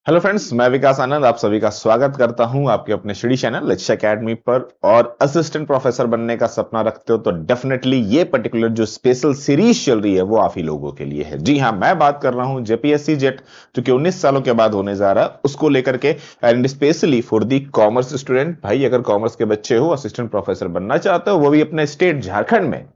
Hello friends, मैं विकास आनंद आप सभी का स्वागत करता हूं आपके अपने स्टडी चैनल लक्ष्य एकेडमी पर। और असिस्टेंट प्रोफेसर बनने का सपना रखते हो तो डेफिनेटली ये पर्टिकुलर जो स्पेशल सीरीज चल रही है वो आप ही लोगों के लिए है। जी हां, मैं बात कर रहा हूं जेपीएससी जेट जो कि 19 सालों के बाद होने जा रहा है उसको लेकर के। And specially for the commerce student, भाई अगर कॉमर्स के बच्चे हो, असिस्टेंट प्रोफेसर बनना चाहते हो, वो भी अपने स्टेट झारखंड में,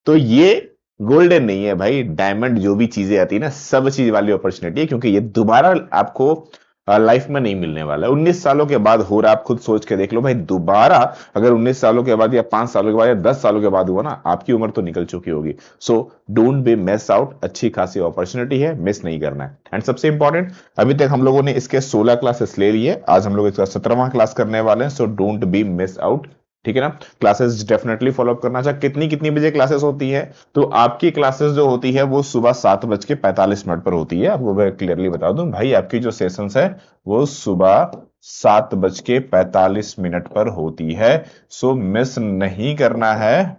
तो ये गोल्डन नहीं है भाई, डायमंड जो भी चीजें आती है ना, सब चीज वाली अपॉर्चुनिटी है, क्योंकि ये दोबारा आपको लाइफ में नहीं मिलने वाला है। 19 सालों के बाद हो रहा है, आप खुद सोच के देख लो भाई, दोबारा अगर 19 सालों के बाद या 5 सालों के बाद या 10 सालों के बाद हुआ ना, आपकी उम्र तो निकल चुकी होगी। सो डोंट बी मिस आउट, अच्छी खासी अपॉर्चुनिटी है, मिस नहीं करना है। एंड सबसे इंपॉर्टेंट, अभी तक हम लोगों ने इसके 16 क्लासेस ले लिए, आज हम लोग इसका 17वां क्लास करने वाले हैं। सो डोंट बी मिस आउट, ठीक है ना। क्लासेस डेफिनेटली फॉलो अप करना चाहिए। कितनी कितनी बजे क्लासेस होती है? तो आपकी क्लासेस जो होती है वो सुबह 7:45 पर होती है। आपको मैं क्लियरली बता दूं भाई, आपकी जो सेशंस है वो सुबह 7:45 पर होती है। सो मिस नहीं करना है,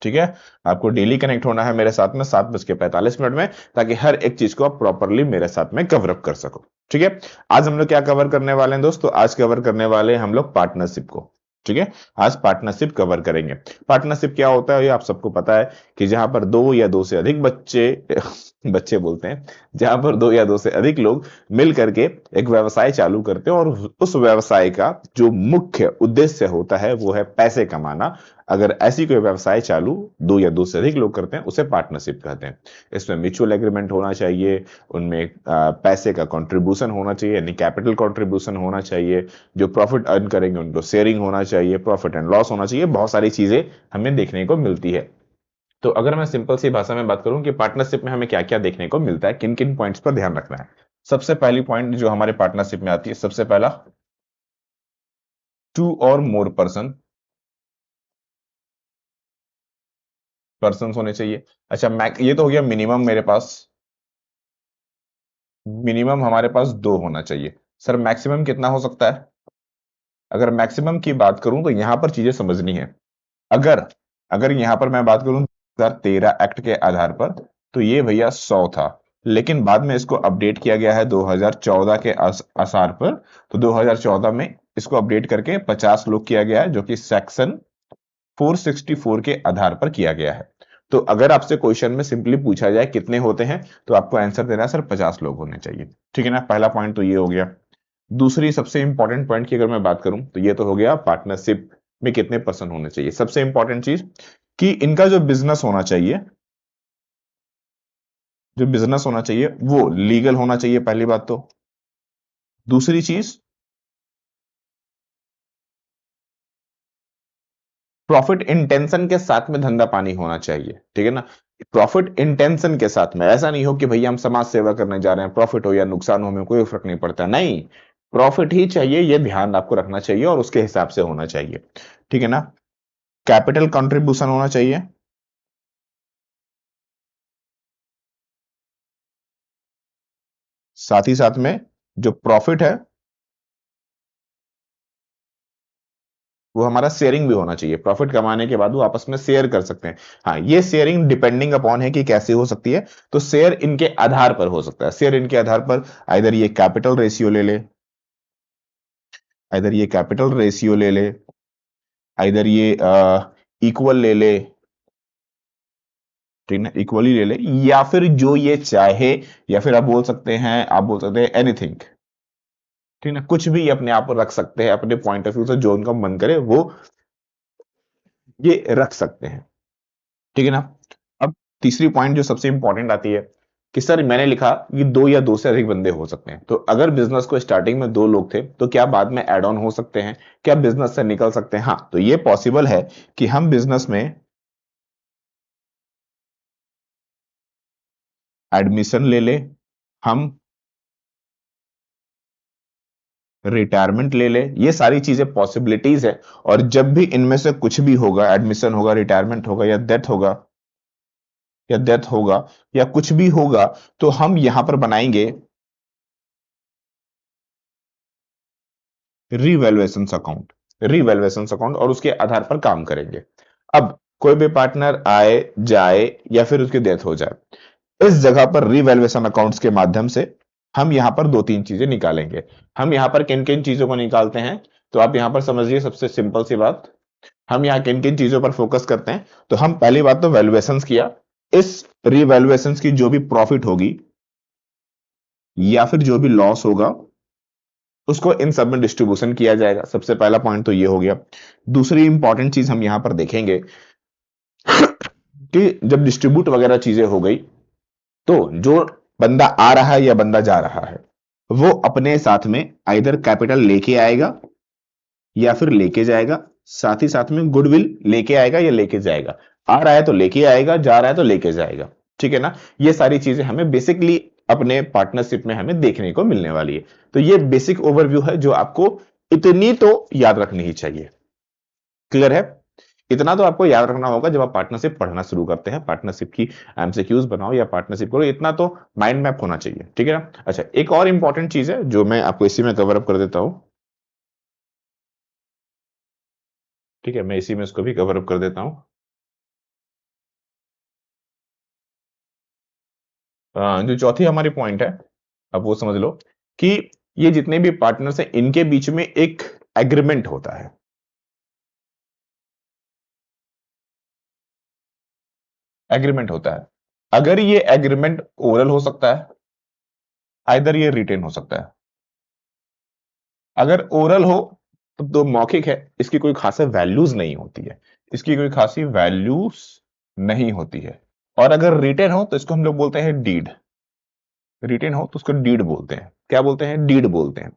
ठीक है। आपको डेली कनेक्ट होना है मेरे साथ में 7:45 में, ताकि हर एक चीज को आप प्रॉपरली मेरे साथ में कवर अप कर सको, ठीक है। आज हम लोग क्या कवर करने वाले हैं दोस्तों? आज कवर करने वाले हैं हम लोग पार्टनरशिप को, ठीक है। आज पार्टनरशिप कवर करेंगे। पार्टनरशिप क्या होता है ये आप सबको पता है, कि जहां पर दो या दो से अधिक बच्चे बच्चे बोलते हैं, जहां पर दो या दो से अधिक लोग मिल करके एक व्यवसाय चालू करते हैं, और उस व्यवसाय का जो मुख्य उद्देश्य होता है वो है पैसे कमाना। अगर ऐसी कोई व्यवसाय चालू दो या दो से अधिक लोग करते हैं, उसे पार्टनरशिप कहते हैं। इसमें म्यूचुअल एग्रीमेंट होना चाहिए, उनमें पैसे का कंट्रीब्यूशन होना चाहिए, यानी कैपिटल कंट्रीब्यूशन होना चाहिए, जो प्रॉफिट अर्न करेंगे उनको शेयरिंग होना चाहिए, प्रॉफिट एंड लॉस होना चाहिए, बहुत सारी चीजें हमें देखने को मिलती है। तो अगर मैं सिंपल सी भाषा में बात करूं कि पार्टनरशिप में हमें क्या क्या देखने को मिलता है, किन किन पॉइंट्स पर ध्यान रखना है। सबसे पहली पॉइंट जो हमारे पार्टनरशिप में आती है, सबसे पहला, टू और मोर पर्सन होने चाहिए। अच्छा, ये तो हो गया मिनिमम, मेरे पास मिनिमम हमारे पास दो होना चाहिए। सर मैक्सिमम कितना हो सकता है? अगर मैक्सिमम की बात करूं तो यहां पर चीजें समझनी है। अगर अगर यहां पर मैं बात करूं 2013 एक्ट के आधार पर, तो ये भैया 100 था, लेकिन बाद में इसको अपडेट किया गया है 2014 के आसार पर। तो 2014 में इसको अपडेट करके 50 लोग किया गया है, जो कि सेक्शन 464 के आधार पर किया गया है। तो अगर आपसे क्वेश्चन में सिंपली पूछा जाए कितने होते हैं, तो आपको आंसर देना है सर 50 लोग होने चाहिए, ठीक है ना। पहला पॉइंट तो ये हो गया। दूसरी सबसे इंपॉर्टेंट पॉइंट की अगर मैं बात करूं, तो ये तो हो गया पार्टनरशिप में कितने पर्सन होने चाहिए। सबसे इंपॉर्टेंट चीज कि इनका जो बिजनेस होना चाहिए, जो बिजनेस होना चाहिए वो लीगल होना चाहिए, पहली बात तो। दूसरी चीज, प्रॉफिट इंटेंशन के साथ में धंधा पानी होना चाहिए, ठीक है ना। प्रॉफिट इंटेंशन के साथ में, ऐसा नहीं हो कि भैया हम समाज सेवा करने जा रहे हैं, प्रॉफिट हो या नुकसान हो हमें कोई फर्क नहीं पड़ता, नहीं, प्रॉफिट ही चाहिए, ये ध्यान आपको रखना चाहिए और उसके हिसाब से होना चाहिए, ठीक है ना। कैपिटल कंट्रीब्यूशन होना चाहिए। साथ ही साथ में जो प्रॉफिट है वो हमारा शेयरिंग भी होना चाहिए। प्रॉफिट कमाने के बाद वो आपस में शेयर कर सकते हैं। हाँ, ये शेयरिंग डिपेंडिंग अपॉन है कि कैसे हो सकती है। तो शेयर इनके आधार पर हो सकता है, शेयर इनके आधार पर, आइदर ये कैपिटल रेशियो ले ले, आइदर ये कैपिटल रेशियो ले ले, आइदर ये इक्वल ले ले, ठीक है, इक्वली ले ले, या फिर जो ये चाहे, या फिर आप बोल सकते हैं एनीथिंग, ठीक है ना। कुछ भी अपने आप रख सकते हैं, अपने पॉइंट ऑफ व्यू से जो उनका मन करे वो ये रख सकते हैं, ठीक है ना। अब तीसरी पॉइंट जो सबसे इंपॉर्टेंट आती है, कि सर मैंने लिखा कि दो या दो से अधिक बंदे हो सकते हैं, तो अगर बिजनेस को स्टार्टिंग में दो लोग थे तो क्या बाद में एड ऑन हो सकते हैं, क्या बिजनेस से निकल सकते हैं? हाँ, तो ये पॉसिबल है कि हम बिजनेस में एडमिशन ले ले, हम रिटायरमेंट ले ले, ये सारी चीजें पॉसिबिलिटीज है। और जब भी इनमें से कुछ भी होगा, एडमिशन होगा, रिटायरमेंट होगा, या डेथ होगा, या कुछ भी होगा, तो हम यहां पर बनाएंगे रिवैल्यूएशन अकाउंट, और उसके आधार पर काम करेंगे। अब कोई भी पार्टनर आए जाए या फिर उसकी डेथ हो जाए, इस जगह पर रिवैल्यूएशन अकाउंट्स के माध्यम से हम यहां पर दो तीन चीजें निकालेंगे। हम यहां पर किन किन चीजों को निकालते हैं, तो आप यहां पर समझिए सबसे सिंपल सी बात, हम यहां किन किन चीजों पर फोकस करते हैं। तो हम पहली बात तो वैल्यूएशंस किया, इस रीवैल्यूएशंस की जो भी प्रॉफिट होगी या फिर जो भी लॉस होगा उसको इन सब में डिस्ट्रीब्यूशन किया जाएगा। सबसे पहला पॉइंट तो ये हो गया। दूसरी इंपॉर्टेंट चीज हम यहां पर देखेंगे कि जब डिस्ट्रीब्यूट वगैरह चीजें हो गई तो जो बंदा आ रहा है या बंदा जा रहा है वो अपने साथ में आइदर कैपिटल लेके आएगा या फिर लेके जाएगा, साथ ही साथ में गुडविल लेके आएगा या लेके जाएगा। आ रहा है तो लेके आएगा, जा रहा है तो लेके जाएगा, ठीक है ना। ये सारी चीजें हमें बेसिकली अपने पार्टनरशिप में हमें देखने को मिलने वाली है। तो ये बेसिक ओवरव्यू है जो आपको इतनी तो याद रखनी ही चाहिए। क्लियर है? इतना तो आपको याद रखना होगा जब आप पार्टनरशिप पढ़ना शुरू करते हैं, पार्टनरशिप की एमसीक्यूज बनाओ या पार्टनरशिप करो, इतना तो माइंड मैप होना चाहिए, ठीक है ना। अच्छा, एक और इंपॉर्टेंट चीज है जो मैं आपको इसी में कवर अप कर देता हूं, ठीक है, मैं इसी में इसको भी कवर अप कर देता हूं। जो चौथी हमारी पॉइंट है, अब वो समझ लो कि ये जितने भी पार्टनर्स हैं इनके बीच में एक एग्रीमेंट होता है। एग्रीमेंट होता है। अगर ये एग्रीमेंट ओरल हो सकता है, आइदर ये रिटेन हो सकता है। अगर ओरल हो तो मौखिक है, इसकी कोई खास वैल्यूज नहीं होती है, इसकी कोई खासी वैल्यूज नहीं होती है। और अगर रिटेन हो तो इसको हम लोग बोलते हैं डीड। रिटेन हो तो उसको डीड बोलते हैं। क्या बोलते हैं? डीड बोलते हैं।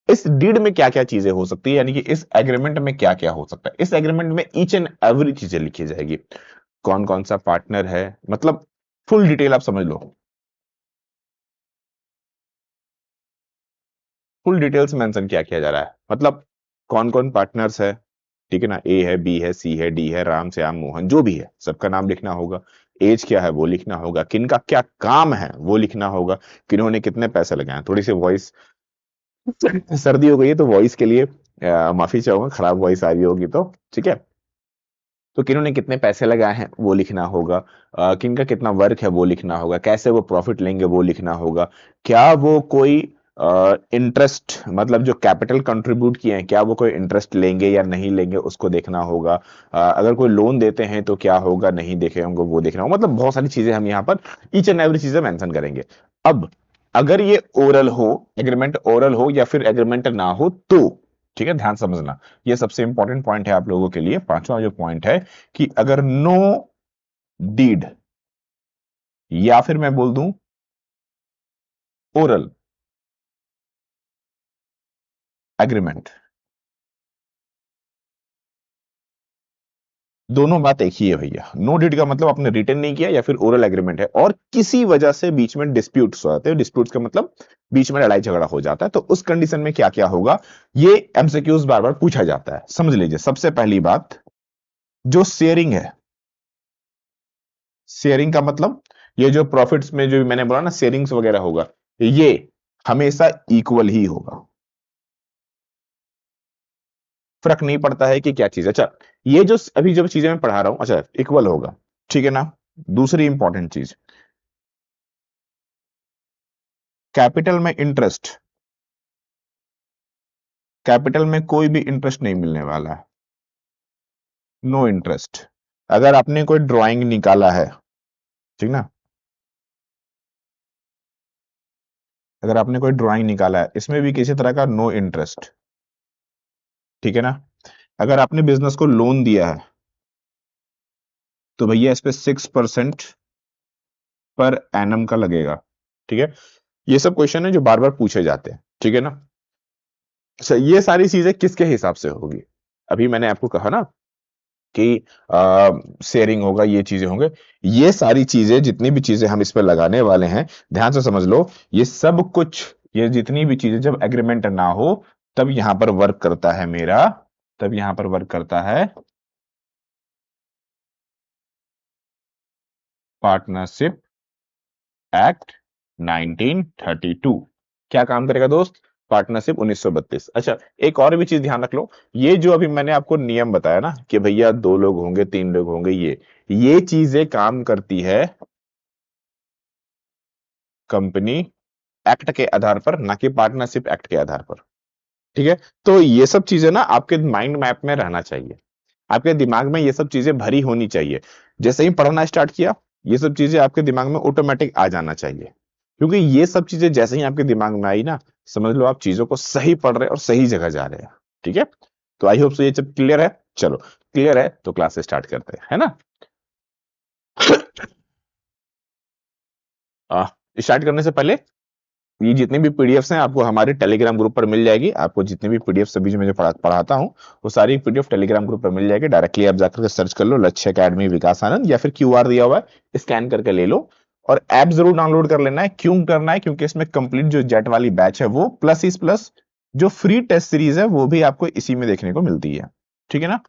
इस डीड में क्या क्या चीजें हो सकती है, यानी कि इस एग्रीमेंट में क्या क्या हो सकता है। इस एग्रीमेंट में ईच एंड एवरी चीजें लिखी जाएगी, कौन कौन सा पार्टनर है, मतलब फुल डिटेल आप समझ लो। फुल डिटेल्स मेंशन क्या किया जा रहा है, मतलब कौन कौन पार्टनर्स है, ठीक है ना। ए है, बी है, सी है, डी है, राम श्याम मोहन, जो भी है सबका नाम लिखना होगा। एज क्या है वो लिखना होगा, किनका क्या काम है वो लिखना होगा, किन्होंने कितने पैसे लगाए हैं। थोड़ी सी वॉइस सर्दी हो गई है तो वॉइस के लिए माफी चाहूंगा, खराब वॉइस आ रही होगी तो, ठीक है। तो किन्होंने कितने पैसे लगाए हैं वो लिखना होगा, किनका कितना वर्क है वो लिखना होगा, कैसे वो प्रॉफिट लेंगे वो लिखना होगा, क्या वो कोई इंटरेस्ट, मतलब जो कैपिटल कंट्रीब्यूट किए हैं क्या वो कोई इंटरेस्ट लेंगे या नहीं लेंगे उसको देखना होगा, अगर कोई लोन देते हैं तो क्या होगा, नहीं देखे होंगे वो देखना होगा। मतलब बहुत सारी चीजें हम यहाँ पर ईच एंड एवरी चीजें मेंशन करेंगे। अब अगर ये ओरल हो, एग्रीमेंट ओरल हो या फिर एग्रीमेंट ना हो तो, ठीक है, ध्यान समझना, ये सबसे इंपॉर्टेंट पॉइंट है आप लोगों के लिए। पांचवा जो पॉइंट है कि अगर नो डीड या फिर मैं बोल दूं ओरल एग्रीमेंट, दोनों बात एक ही है भैया। नो डीड का मतलब आपने रिटर्न नहीं किया, या फिर ओरल एग्रीमेंट है और किसी वजह से बीच में डिस्प्यूट्स हो जाते हैं। डिस्प्यूट्स का मतलब बीच में लड़ाई झगड़ा हो जाता है, तो उस कंडीशन में क्या क्या होगा ये एमसीक्यूज बार बार पूछा जाता है। समझ लीजिए सबसे पहली बात, जो शेयरिंग है, शेयरिंग का मतलब ये जो प्रॉफिट्स में जो मैंने बोला ना शेयरिंग्स वगैरह होगा, ये हमेशा इक्वल ही होगा। फर्क नहीं पड़ता है कि क्या चीज है। अच्छा, ये जो अभी जो चीजें मैं पढ़ा रहा हूं, अच्छा इक्वल होगा, ठीक है ना। दूसरी इंपॉर्टेंट चीज, कैपिटल में इंटरेस्ट, कैपिटल में कोई भी इंटरेस्ट नहीं मिलने वाला है, नो इंटरेस्ट। अगर आपने कोई ड्राइंग निकाला है, ठीक ना, अगर आपने कोई ड्राइंग निकाला है इसमें भी किसी तरह का नो इंटरेस्ट, ठीक है ना। अगर आपने बिजनेस को लोन दिया है तो भैया इस पे 6% पर एनम का लगेगा, ठीक है। ये सब क्वेश्चन है जो बार बार पूछे जाते हैं, ठीक है ना। अच्छा, ये सारी चीजें किसके हिसाब से होगी, अभी मैंने आपको कहा ना कि शेयरिंग होगा, ये चीजें होंगे, ये सारी चीजें जितनी भी चीजें हम इस पे लगाने वाले हैं, ध्यान से समझ लो। ये सब कुछ, ये जितनी भी चीजें जब एग्रीमेंट ना हो तब यहां पर वर्क करता है मेरा, तब यहां पर वर्क करता है पार्टनरशिप एक्ट 1932। क्या काम करेगा दोस्त? पार्टनरशिप 1932। अच्छा, एक और भी चीज ध्यान रख लो, ये जो अभी मैंने आपको नियम बताया ना कि भैया दो लोग होंगे, तीन लोग होंगे, ये चीजें काम करती है कंपनी एक्ट के आधार पर, ना कि पार्टनरशिप एक्ट के आधार पर। ठीक है, तो ये सब चीजें ना आपके माइंड मैप में रहना चाहिए, आपके दिमाग में ये सब चीजें भरी होनी चाहिए। जैसे ही पढ़ना स्टार्ट किया, ये सब चीजें आपके दिमाग में ऑटोमेटिक आ जाना चाहिए, क्योंकि ये सब चीजें जैसे ही आपके दिमाग में आई ना, समझ लो आप चीजों को सही पढ़ रहे हैं और सही जगह जा रहे हैं। ठीक है, तो आई होप सो ये सब क्लियर है। चलो, क्लियर है तो क्लास स्टार्ट करते हैं, है ना। स्टार्ट करने से पहले, ये जितनी भी पीडीएफ्स हैं आपको हमारे टेलीग्राम ग्रुप पर मिल जाएगी। आपको जितनी भी पीडीएफ सभी जो मैं पढ़ाता हूँ, वो सारी पीडीएफ टेलीग्राम ग्रुप पर मिल जाएगी। डायरेक्टली आप जाकर के सर्च कर लो लक्ष्य एकेडमी विकास आनंद, या फिर क्यूआर दिया हुआ है, स्कैन करके ले लो। और ऐप जरूर डाउनलोड कर लेना है। क्यों करना है? क्योंकि इसमें कंप्लीट जो जेट वाली बैच है वो, प्लस इस प्लस जो फ्री टेस्ट सीरीज है वो भी आपको इसी में देखने को मिलती है। ठीक है ना।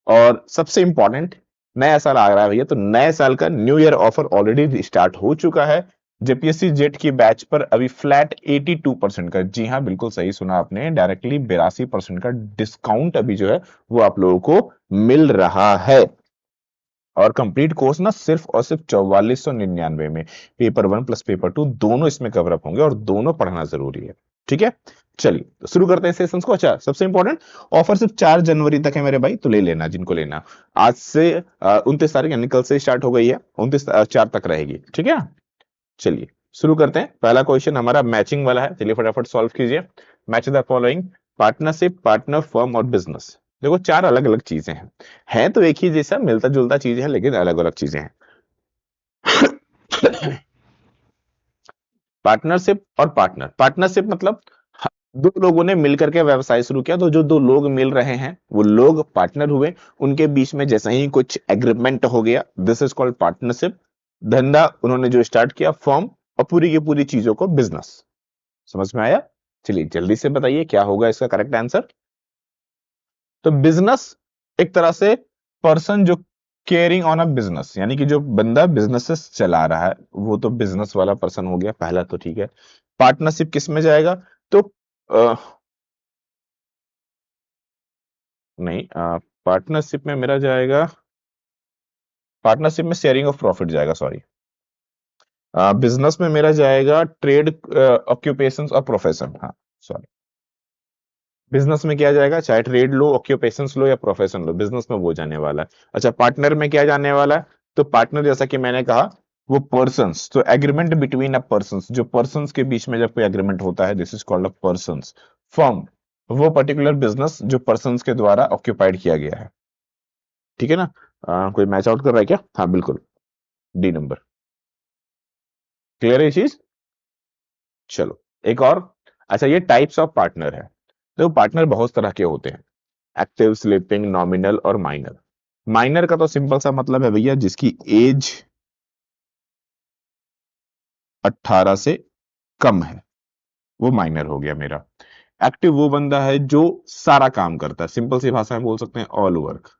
और सबसे इंपॉर्टेंट, नया साल आ रहा है भैया, तो नए साल का new year offer already start हो चुका है। जेपीएससी जेट की बैच पर अभी फ्लैट 82% का, जी हाँ बिल्कुल सही सुना आपने, डायरेक्टली 82% का डिस्काउंट अभी जो है वो आप लोगों को मिल रहा है। और कंप्लीट कोर्स ना सिर्फ और सिर्फ 4499 में, पेपर 1 प्लस पेपर 2 दोनों इसमें कवर अप होंगे, और दोनों पढ़ना जरूरी है। ठीक है, चलिए तो शुरू करते हैं सेशंस को। अच्छा, सबसे इंपॉर्टेंट, ऑफर सिर्फ 4 जनवरी तक है मेरे भाई, तो ले लेना जिनको लेना। आज से 29 तारीख यानी कल से स्टार्ट हो गई है, 29/4 तक रहेगी। ठीक है, चलिए शुरू करते हैं। पहला क्वेश्चन हमारा मैचिंग वाला है, चलिए फटाफट सॉल्व कीजिए। Match the following, partnership, partner, firm और बिजनेस। देखो 4 अलग अलग चीजें हैं, है तो एक ही जैसा, मिलता जुलता चीज है, लेकिन अलग अलग चीजें हैं। पार्टनरशिप और पार्टनर, पार्टनरशिप मतलब दो लोगों ने मिलकर के व्यवसाय शुरू किया, तो जो दो लोग मिल रहे हैं वो लोग पार्टनर हुए, उनके बीच में जैसे ही कुछ एग्रीमेंट हो गया, दिस इज कॉल्ड पार्टनरशिप। धंधा उन्होंने जो स्टार्ट किया, फर्म, और पूरी की पूरी चीजों को बिजनेस। समझ में आया? चलिए जल्दी से बताइए क्या होगा इसका करेक्ट आंसर। तो बिजनेस एक तरह से पर्सन जो केयरिंग ऑन अ बिजनेस, यानी कि जो बंदा बिजनेस चला रहा है वो तो बिजनेस वाला पर्सन हो गया पहला, तो ठीक है। पार्टनरशिप किस में जाएगा? तो अ, नहीं, पार्टनरशिप में मेरा जाएगा, पार्टनरशिप में शेयरिंग ऑफ प्रॉफिट जाएगा, सॉरी। बिजनेस में मेरा जाएगा ट्रेड, ऑक्यूपेशंस और प्रोफेशन, हाँ सॉरी। बिजनेस में क्या जाएगा, चाहे ट्रेड लो, ऑक्यूपेशंस लो या प्रोफेशन लो, बिजनेस में वो जाने वाला है। अच्छा, पार्टनर में क्या जाने वाला है? तो पार्टनर जैसा कि मैंने कहा, वो पर्सन्स, तो एग्रीमेंट बिटवीन अ पर्सन्स, जो पर्सन्स के बीच में जब कोई एग्रीमेंट होता है, this is called a persons. Firm, वो पर्टिकुलर बिजनेस जो पर्सन्स के द्वारा ऑक्यूपाइड किया गया है। ठीक है ना। कोई मैच आउट कर रहा है क्या? हाँ बिल्कुल, डी नंबर। क्लियर है ये चीज? चलो एक और। अच्छा, ये टाइप्स ऑफ पार्टनर है। देखो पार्टनर बहुत तरह के होते हैं, एक्टिव, स्लीपिंग, नॉमिनल और माइनर। माइनर का तो सिंपल सा मतलब है भैया, जिसकी एज 18 से कम है, वो माइनर हो गया मेरा। एक्टिव वो बंदा है जो सारा काम करता है, सिंपल सी भाषा में बोल सकते हैं ऑल वर्क,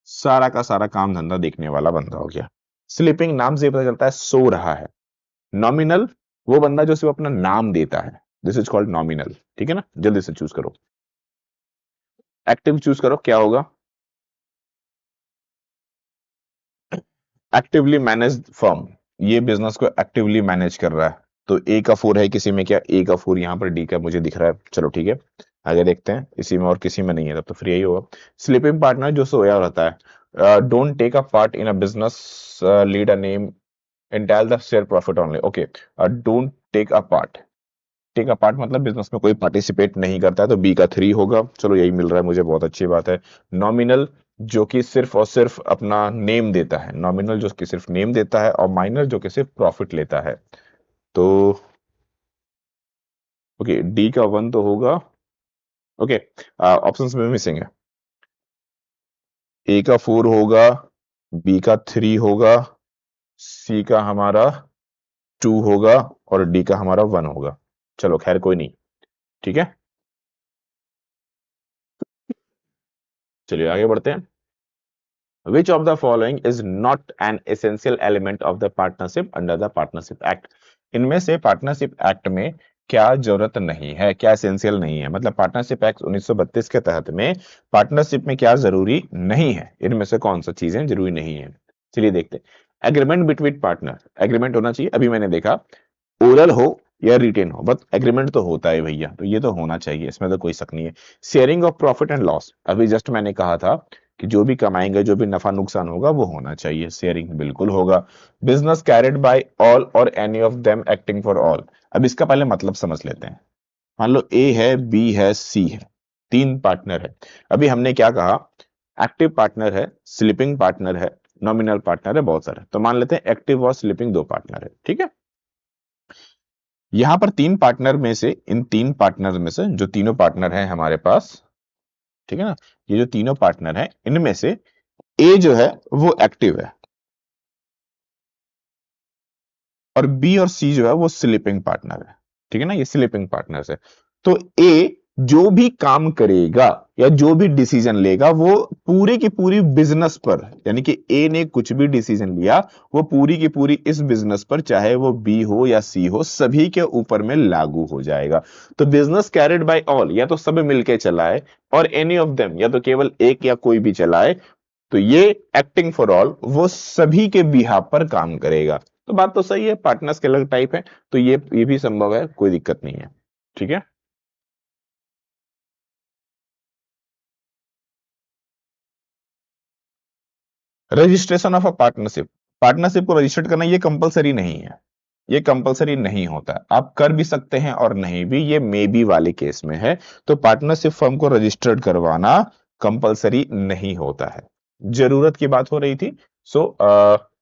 सारा का सारा काम धंधा देखने वाला बंदा हो गया। स्लीपिंग, नाम से पता चलता है सो रहा है। नॉमिनल, वो बंदा जो सिर्फ अपना नाम देता है, दिस इज कॉल्ड नॉमिनल। ठीक है ना, जल्दी से चूज करो। एक्टिव चूज करो, क्या होगा? एक्टिवली मैनेज फर्म, ये बिजनेस को एक्टिवली मैनेज कर रहा है। तो ए का 4 है किसी में, क्या ए का 4 यहां पर, डी का मुझे दिख रहा है, चलो ठीक है। आगे देखते हैं, इसी में और किसी में नहीं है, तब तो फ्री ही होगा। स्लीपिंग पार्टनर जो सोया रहता है, don't take a part in a business, lead a name, entire the share profit only, okay. Don't take a part, take a part मतलब बिजनेस में कोई पार्टिसिपेट नहीं करता है, तो बी का 3 होगा। चलो यही मिल रहा है मुझे, बहुत अच्छी बात है। नॉमिनल, जो कि सिर्फ और सिर्फ अपना नेम देता है, नॉमिनल जो कि सिर्फ नेम देता है, और माइनर जो कि सिर्फ प्रॉफिट लेता है। तो ओके, डी का 1 तो होगा, ओके। ऑप्शंस में मिसिंग है, ए का 4 होगा, बी का 3 होगा, सी का हमारा 2 होगा, और डी का हमारा 1 होगा। चलो खैर कोई नहीं, ठीक है। चलिए आगे बढ़ते हैं। Which of the following is not an essential element of the partnership under the Partnership Act? इनमें से पार्टनरशिप एक्ट में क्या जरूरत नहीं है, क्या एसेंशियल नहीं है, मतलब पार्टनरशिप एक्ट 1932 के तहत में पार्टनरशिप में क्या जरूरी नहीं है, इनमें से कौन सा चीजें जरूरी नहीं है। चलिए देखते हैं। एग्रीमेंट बिटवीन पार्टनर, एग्रीमेंट होना चाहिए। अभी मैंने देखा ओरल हो या रिटेन हो, बट एग्रीमेंट तो होता है भैया, तो ये तो होना चाहिए, इसमें तो कोई शक नहीं है। Sharing of profit and loss, अभी जस्ट मैंने कहा था कि जो भी कमाएंगे, जो भी नफा नुकसान होगा वो होना चाहिए, शेयरिंग बिल्कुल होगा। बिजनेस कैरिड बाय ऑल और any of them acting for all, अब इसका पहले मतलब समझ लेते हैं। मान लो ए है, बी है, सी है, तीन पार्टनर है। अभी हमने क्या कहा, एक्टिव पार्टनर है, स्लीपिंग पार्टनर है, नॉमिनल पार्टनर है, बहुत सारे। तो मान लेते हैं एक्टिव और स्लीपिंग दो पार्टनर है, ठीक है। यहां पर तीन पार्टनर में से, इन तीन पार्टनर में से जो तीनों पार्टनर हैं हमारे पास, ठीक है ना, ये जो तीनों पार्टनर हैं इनमें से ए जो है वो एक्टिव है और बी और सी जो है वो स्लीपिंग पार्टनर है, ठीक है ना, ये स्लीपिंग पार्टनर है। तो ए जो भी काम करेगा या जो भी डिसीजन लेगा वो पूरी की पूरी बिजनेस पर, यानी कि ए ने कुछ भी डिसीजन लिया वो पूरी की पूरी इस बिजनेस पर, चाहे वो बी हो या सी हो, सभी के ऊपर में लागू हो जाएगा। तो बिजनेस कैरिड बाय ऑल, या तो सब मिलके चलाए, और एनी ऑफ देम, या तो केवल एक या कोई भी चलाए, तो ये एक्टिंग फॉर ऑल, वो सभी के बिहाफ पर काम करेगा। तो बात तो सही है, पार्टनर्स के अलग टाइप है, तो ये भी संभव है, कोई दिक्कत नहीं है, ठीक है। Registration of a partnership, partnership को रजिस्टर्ड करना ये कंपलसरी नहीं है, ये कंपलसरी नहीं होता, आप कर भी सकते हैं और नहीं भी, ये मे बी वाले केस में है। तो पार्टनरशिप फर्म को रजिस्टर्ड करवाना कंपलसरी नहीं होता है, जरूरत की बात हो रही थी, सो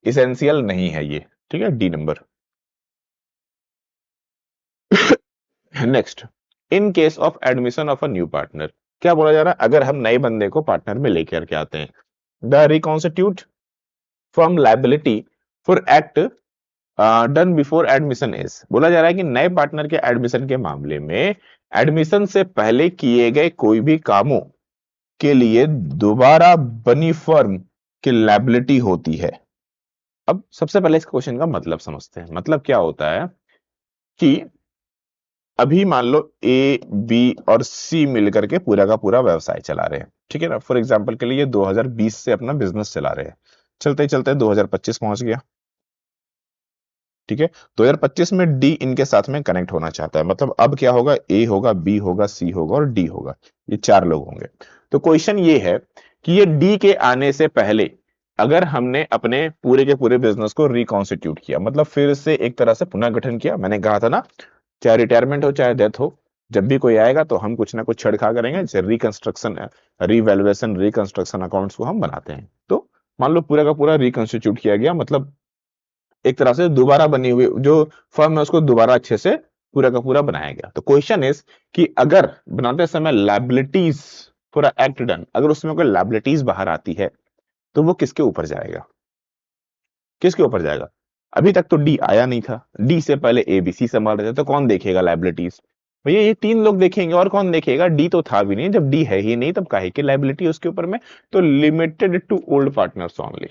इसेंशियल नहीं है ये, ठीक है, D number. Next, in case of admission of a new partner, क्या बोला जा रहा है, अगर हम नए बंदे को पार्टनर में लेकर के आते हैं, the reconstitute from liability for act done before admission is, बोला जा रहा है कि नए पार्टनर के एडमिशन के मामले में एडमिशन से पहले किए गए कोई भी कामों के लिए दोबारा बनी फर्म की लाइबिलिटी होती है। अब सबसे पहले इस क्वेश्चन का मतलब समझते हैं, मतलब क्या होता है कि अभी मान लो ए, बी और सी मिलकर के पूरा का पूरा व्यवसाय चला रहे हैं, ठीक है ना, फॉर एग्जांपल के लिए 2020 से अपना बिजनेस चला रहे हैं, चलते ही चलते 2025 पहुंच गया, ठीक है। 2025 में डी इनके साथ में कनेक्ट होना चाहता है, मतलब अब क्या होगा, ए होगा, बी होगा, सी होगा और डी होगा, ये चार लोग होंगे। तो क्वेश्चन ये है कि ये डी के आने से पहले अगर हमने अपने पूरे के पूरे बिजनेस को रिकॉन्स्टिट्यूट किया, मतलब फिर से एक तरह से पुनर्गठन किया, मैंने कहा था ना, चाहे रिटायरमेंट हो चाहे डेथ हो, जब भी कोई आएगा तो हम कुछ ना कुछ छेड़छाड़ करेंगे, जैसे रिकंस्ट्रक्शन, रिवैल्यूएशन, रिकंस्ट्रक्शन अकाउंट्स को हम बनाते हैं। तो मान लो पूरा का पूरा रिकंस्टिट्यूट किया गया, मतलब एक तरह से दोबारा बनी हुई जो फर्म है उसको दोबारा अच्छे से पूरा का पूरा बनाया गया। तो क्वेश्चन इज कि अगर बनाते समय लाइबिलिटीज पूरा एक्ट डन, अगर उसमें कोई लाइबिलिटीज बाहर आती है तो वो किसके ऊपर जाएगा, किसके ऊपर जाएगा। अभी तक तो डी आया नहीं था, डी से पहले ए बी सी संभाल रहे थे, तो कौन देखेगा लाइबिलिटीज, भैया ये तीन लोग देखेंगे, और कौन देखेगा, डी तो था भी नहीं, जब डी है ही नहीं तब काहे की लाइबिलिटी उसके ऊपर में। तो limited to old partners only,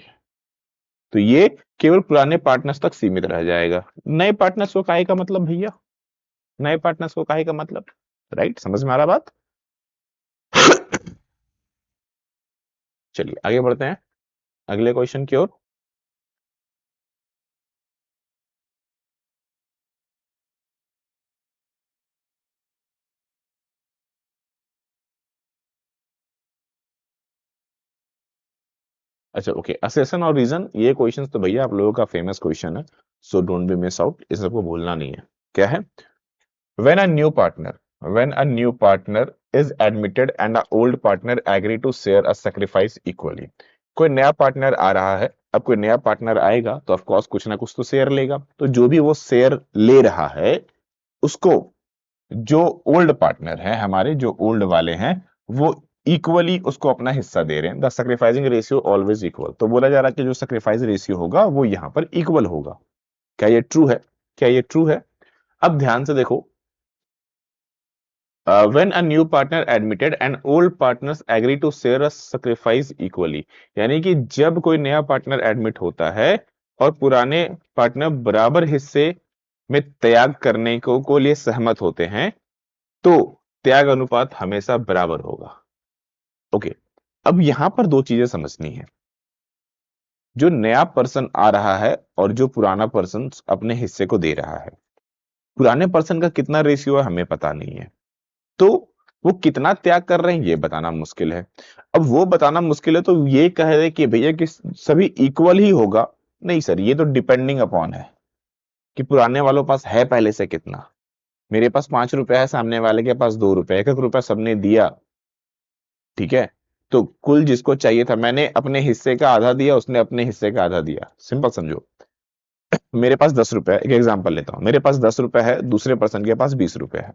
तो ये केवल पुराने पार्टनर्स तक सीमित रह जाएगा। नए पार्टनर्स को काहे का मतलब भैया, नए पार्टनर्स को काहे का मतलब, राइट, समझ में आ रहा बात। चलिए आगे बढ़ते हैं अगले क्वेश्चन की ओर। अच्छा ओके, असेसन और रीजन, ये क्वेश्चन तो भैया आप लोगों का फेमस क्वेश्चन है, so don't be miss out, इस सबको भूलना नहीं है। क्या है, when a new partner, when a new partner is admitted and a old partner agree to share a sacrifice equally, कोई नया पार्टनर आ रहा है, अब कोई नया पार्टनर आएगा तो ऑफ कोर्स कुछ ना कुछ तो शेयर लेगा, तो जो भी वो शेयर ले रहा है उसको जो ओल्ड पार्टनर है हमारे, जो ओल्ड वाले हैं, वो इक्वली उसको अपना हिस्सा दे रहे हैं। The sacrificing ratio always equal, तो बोला जा रहा है कि जो सैक्रिफाइस रेशियो होगा वो यहां पर इक्वल होगा। क्या ये ट्रू है, क्या ये ट्रू है। अब ध्यान से देखो, when a new partner admitted and old partners agree to share a sacrifice equally, यानी कि जब कोई नया पार्टनर एडमिट होता है और पुराने पार्टनर बराबर हिस्से में त्याग करने को लिए सहमत होते हैं, तो त्याग अनुपात हमेशा बराबर होगा। ओके, अब यहां पर दो चीजें समझनी है, जो नया पर्सन आ रहा है और जो पुराना पर्सन अपने हिस्से को दे रहा है, पुराने पर्सन का कितना रेशियो है हमें पता नहीं है, तो वो कितना त्याग कर रहे हैं ये बताना मुश्किल है। अब वो बताना मुश्किल है तो ये कह रहे कि भैया कि सभी इक्वल ही होगा, नहीं सर, ये तो डिपेंडिंग अपॉन है कि पुराने वालों के पास है पहले से कितना। मेरे पास 5 रुपए है, सामने वाले के पास 2 रुपए, एक एक रुपया सबने दिया, ठीक है, तो कुल जिसको चाहिए था मैंने अपने हिस्से का आधा दिया, उसने अपने हिस्से का आधा दिया, सिंपल समझो। मेरे पास 10 रुपए है, एक एग्जांपल लेता हूं, मेरे पास 10 रुपए है, दूसरे पर्सन के पास 20 रुपए है,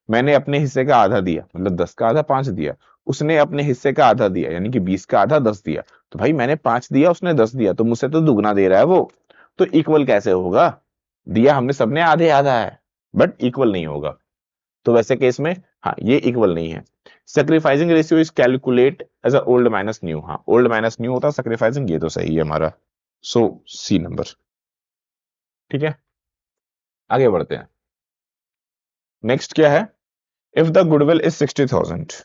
मैंने अपने हिस्से का आधा दिया, मतलब 10 का आधा 5 दिया, उसने अपने हिस्से का आधा दिया, यानी कि 20 का आधा 10 दिया। तो भाई मैंने 5 दिया, उसने 10 दिया, तो मुझसे तो दुगना दे रहा है वो, तो इक्वल कैसे होगा? दिया हमने सबने आधे आधा है, बट इक्वल नहीं होगा। तो वैसे केस में हाँ ये इक्वल नहीं है। Sacrificing ratio is calculate as a old minus new, हाँ ओल्ड माइनस न्यू होता है सेक्रीफाइसिंग, ये तो सही है हमारा। सो सी नंबर, ठीक है। आगे बढ़ते हैं। नेक्स्ट क्या है? If the goodwill is 60,000,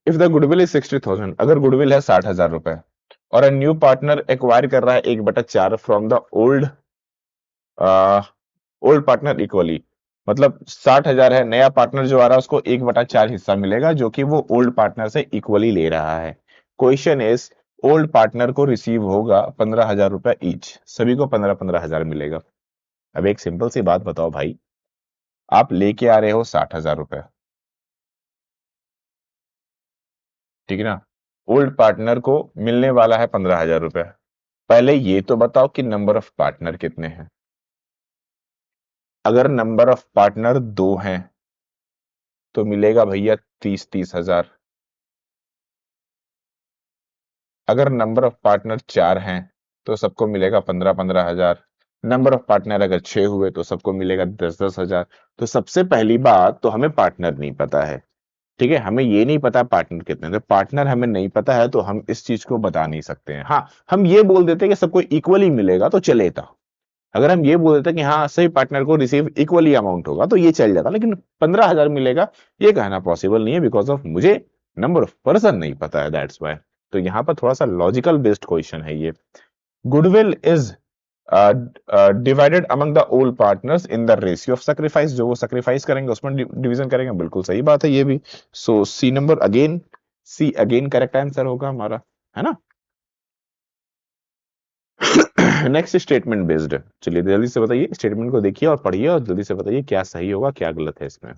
if the goodwill is 60,000, अगर गुडविल है 60,000 रुपए, और अ न्यू पार्टनर एक्वायर कर रहा है 1/4 from the old old partner equally, मतलब 60,000 है, नया पार्टनर जो आ रहा है उसको 1/4 हिस्सा मिलेगा जो कि वो ओल्ड पार्टनर से इक्वली ले रहा है। क्वेश्चन इज, ओल्ड पार्टनर को रिसीव होगा 15,000 रुपए ईच, सभी को 15-15 हजार मिलेगा। अब एक सिंपल सी बात बताओ भाई, आप लेके आ रहे हो 60,000 रुपए, ठीक है ना, ओल्ड पार्टनर को मिलने वाला है 15,000 रुपए, पहले ये तो बताओ कि नंबर ऑफ पार्टनर कितने हैं। अगर नंबर ऑफ पार्टनर 2 हैं तो मिलेगा भैया 30-30 हजार। अगर नंबर ऑफ पार्टनर 4 हैं तो सबको मिलेगा 15-15 हजार। नंबर ऑफ पार्टनर अगर 6 हुए तो सबको मिलेगा 10-10 हजार। तो सबसे पहली बात तो हमें पार्टनर नहीं पता है, ठीक है, हमें ये नहीं पता पार्टनर कितने हैं। तो पार्टनर हमें नहीं पता है तो हम इस चीज को बता नहीं सकते हैं। हाँ, हम ये बोल देते कि सबको इक्वली मिलेगा तो चलेगा। अगर हम ये बोल देते कि हाँ सही पार्टनर को रिसीव इक्वली अमाउंट होगा तो ये चल जाता, लेकिन 15,000 मिलेगा ये कहना पॉसिबल नहीं है, बिकॉज ऑफ मुझे नंबर ऑफ पर्सन नहीं पता है, दैट्स वाई। तो यहां पर थोड़ा सा लॉजिकल बेस्ड क्वेश्चन है ये। Goodwill is divided among the old partners in the ratio of sacrifice, जो वो सेक्रीफाइस करेंगे उसमें डिवीजन करेंगे, बिल्कुल सही बात है ये भी। सो सी number again, see again correct answer होगा हमारा, है ना। नेक्स्ट स्टेटमेंट बेस्ड है, चलिए जल्दी से बताइए, स्टेटमेंट को देखिए और पढ़िए और जल्दी से बताइए क्या सही होगा क्या गलत है इसमें,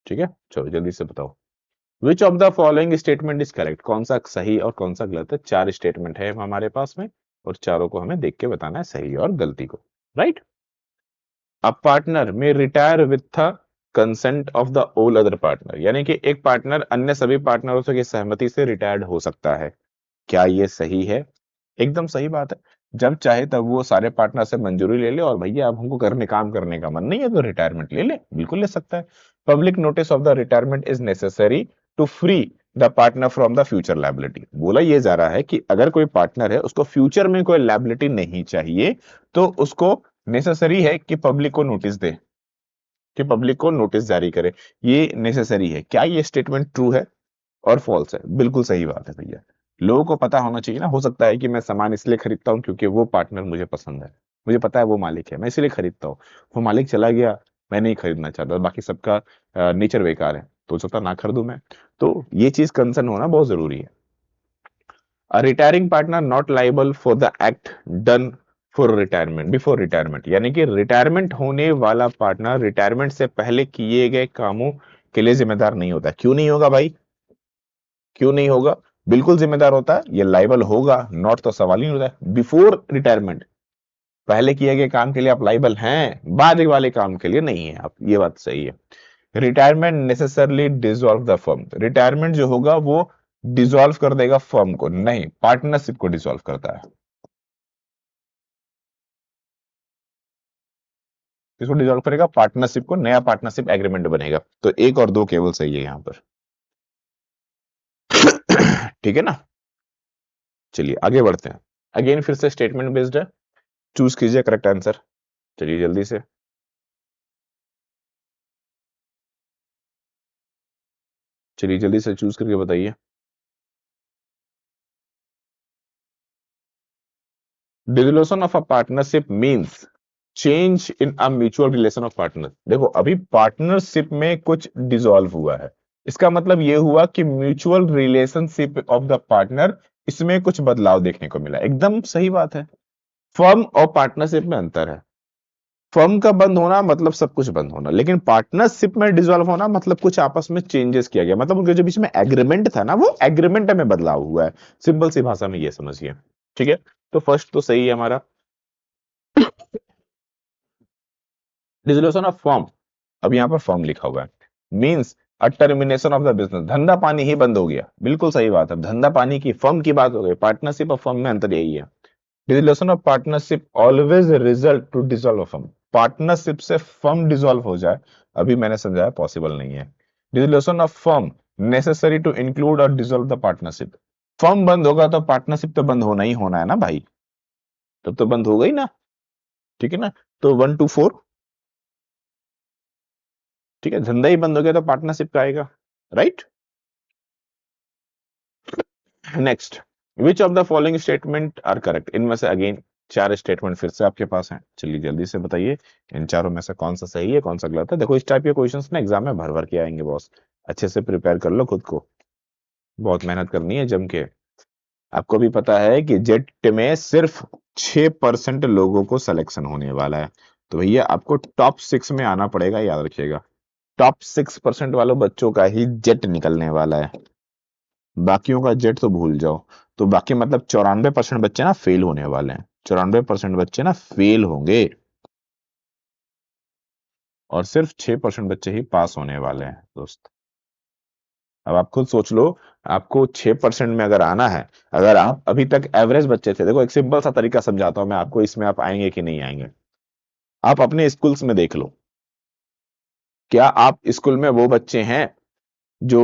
ठीक है। चलो जल्दी से बताओ, विच of the following statement is correct, कौन सा सही और कौन सा गलत है। 4 स्टेटमेंट है हमारे पास में और चारों को हमें देख के बताना है सही और गलती को, राइट। अ पार्टनर में retire with the consent of the all other partner, यानी कि एक पार्टनर अन्य सभी पार्टनरों से की सहमति से रिटायर्ड हो सकता है, क्या ये सही है? एकदम सही बात है। जब चाहे तब वो सारे पार्टनर से मंजूरी ले ले और भैया अब हमको करने काम करने का मन नहीं है तो रिटायरमेंट ले ले, बिल्कुल ले सकता है। Public notice of the retirement is necessary to free the partner from the future liability, बोला ये जा रहा है कि अगर कोई पार्टनर है उसको फ्यूचर में कोई लायबिलिटी नहीं चाहिए तो उसको नेसेसरी है कि पब्लिक को नोटिस दे, कि पब्लिक को नोटिस जारी करे, ये नेसेसरी है। क्या ये स्टेटमेंट ट्रू है और फॉल्स है? बिल्कुल सही बात है भैया। लोगों को पता होना चाहिए ना, हो सकता है कि मैं सामान इसलिए खरीदता हूँ क्योंकि वो पार्टनर मुझे पसंद है, मुझे पता है वो मालिक है, मैं इसलिए खरीदता हूँ। वो मालिक चला गया, मैं नहीं खरीदना चाहता, बाकी सबका नेचर बेकार है तो हो सकता ना खरीदूं मैं। तो ये चीज कंसर्न होना बहुत जरूरी है। A retiring partner not liable for the act done for retirement before retirement, यानी कि रिटायरमेंट होने वाला पार्टनर रिटायरमेंट से पहले किए गए कामों के लिए जिम्मेदार नहीं होता। क्यों नहीं होगा भाई? क्यों नहीं होगा? बिल्कुल जिम्मेदार होता है, ये लाइबल होगा, नॉट तो सवाल ही नहीं होता है। बिफोर रिटायरमेंट, पहले किए गए काम के लिए आप लाइबल हैं, बाद वाले काम के लिए नहीं है आप, ये बात सही है। Retirement necessarily dissolve the firm, retirement जो होगा वो डिसॉल्व कर देगा फर्म को, नहीं पार्टनरशिप को डिसॉल्व करता है। किसको डिसॉल्व करेगा? पार्टनरशिप को, नया पार्टनरशिप एग्रीमेंट बनेगा। तो एक और दो केवल सही है यहां पर, ठीक है ना। चलिए आगे बढ़ते हैं। अगेन फिर से स्टेटमेंट बेस्ड है, चूज कीजिए करेक्ट आंसर, चलिए जल्दी से। चलिए जल्दी से चूज करके बताइए। Dissolution of a partnership means change in a mutual relation of partner. देखो अभी पार्टनरशिप में कुछ डिसॉल्व हुआ है, इसका मतलब ये हुआ कि mutual relationship of the partner, इसमें कुछ बदलाव देखने को मिला। एकदम सही बात है। फर्म और पार्टनरशिप में अंतर है। फर्म का बंद होना मतलब सब कुछ बंद होना, लेकिन पार्टनरशिप में डिसॉल्व होना मतलब कुछ आपस में चेंजेस किया गया, मतलब उनके जो बीच में एग्रीमेंट था ना, वो एग्रीमेंट में बदलाव हुआ है। सिंपल सी भाषा में ये समझिए। ठीक है, तो फर्स्ट तो सही है हमारा। डिसोल्यूशन ऑफ फर्म, अब यहां पर फर्म लिखा हुआ है, means a termination of the business, धंधा पानी ही बंद हो गया। बिल्कुल सही बात है, धंधा पानी की फर्म की बात हो गई। पार्टनरशिप और फर्म में अंतर यही है। Dissolution of partnership always result to dissolve firm. Partnership से फर्म डिसॉल्व हो जाए, अभी मैंने समझाया पॉसिबल नहीं है। Dissolution of firm necessary to include और डिसॉल्व द पार्टनरशिप। फर्म बंद होगा तो पार्टनरशिप तो बंद होना ही होना है ना भाई, तब तो बंद हो गई ना। ठीक है ना, तो 1 to 4। ठीक है, धंधा ही बंद हो गया तो पार्टनरशिप का आएगा, right. Next, which of the following statement are correct. इनमें से अगेन चार स्टेटमेंट फिर से आपके पास हैं, चलिए जल्दी से बताइए इन चारों में से कौन सा सही है कौन सा गलत है। देखो इस टाइप के क्वेश्चंस ना एग्जाम में भर भर के आएंगे बॉस, अच्छे से प्रिपेयर कर लो खुद को, बहुत मेहनत करनी है जम के। आपको भी पता है कि जेट में सिर्फ 6% लोगों को सिलेक्शन होने वाला है, तो भैया आपको टॉप 6 में आना पड़ेगा, याद रखिएगा। टॉप 6% वालों बच्चों का ही जेट निकलने वाला है, बाकियों का जेट तो भूल जाओ। तो बाकी मतलब 94% बच्चे ना फेल होने वाले हैं, 94% बच्चे ना फेल होंगे, और सिर्फ 6% बच्चे ही पास होने वाले हैं दोस्त। अब आप खुद सोच लो, आपको 6% में अगर आना है, अगर आप अभी तक एवरेज बच्चे थे, देखो एक सिंपल सा तरीका समझाता हूं मैं आपको, इसमें आप आएंगे कि नहीं आएंगे। आप अपने स्कूल्स में देख लो, क्या आप स्कूल में वो बच्चे हैं जो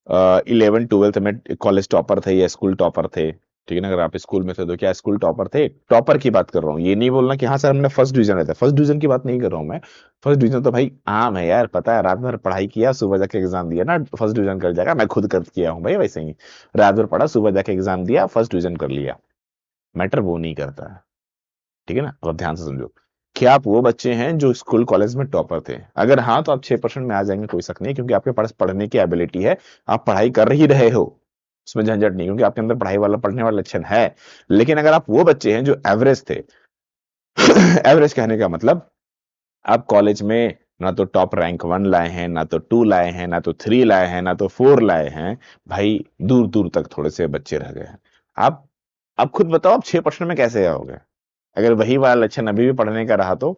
11 12 में कॉलेज टॉपर थे या स्कूल टॉपर थे। ठीक है ना, अगर आप स्कूल में थे तो क्या स्कूल टॉपर थे। टॉपर की बात कर रहा हूँ, ये नहीं बोलना कि हाँ सर हमने फर्स्ट डिवीजन रहता है, फर्स्ट डिवीजन की बात नहीं कर रहा हूँ मैं। फर्स्ट डिवीजन तो भाई आम है यार, पता है, रात भर पढ़ाई किया सुबह जाके एग्जाम दिया ना फर्स्ट डिवीजन कर जाएगा। मैं खुद कर किया हूँ भाई वैसे ही, रात भर पढ़ा सुबह जाके एग्जाम दिया फर्स्ट डिवीजन कर लिया। मैटर वो नहीं करता है। ठीक है ना, अब ध्यान से समझो। क्या आप वो बच्चे हैं जो स्कूल कॉलेज में टॉपर थे? अगर हाँ तो आप 6% में आ जाएंगे, कोई शक नहीं, क्योंकि आपके पास पढ़ने की एबिलिटी है, आप पढ़ाई कर ही रहे हो, उसमें झंझट नहीं, क्योंकि आपके अंदर पढ़ाई वाला पढ़ने वाला लक्षण है। लेकिन अगर आप वो बच्चे हैं जो एवरेज थे, एवरेज कहने का मतलब आप कॉलेज में ना तो टॉप रैंक 1 लाए हैं, ना तो 2 लाए हैं, ना तो 3 लाए हैं, ना तो 4 लाए हैं, भाई दूर दूर तक थोड़े से बच्चे रह गए हैं। आप आप खुद बताओ, आप 6% में कैसे आओगे? अगर वही वाला लक्षण अभी भी पढ़ने का रहा तो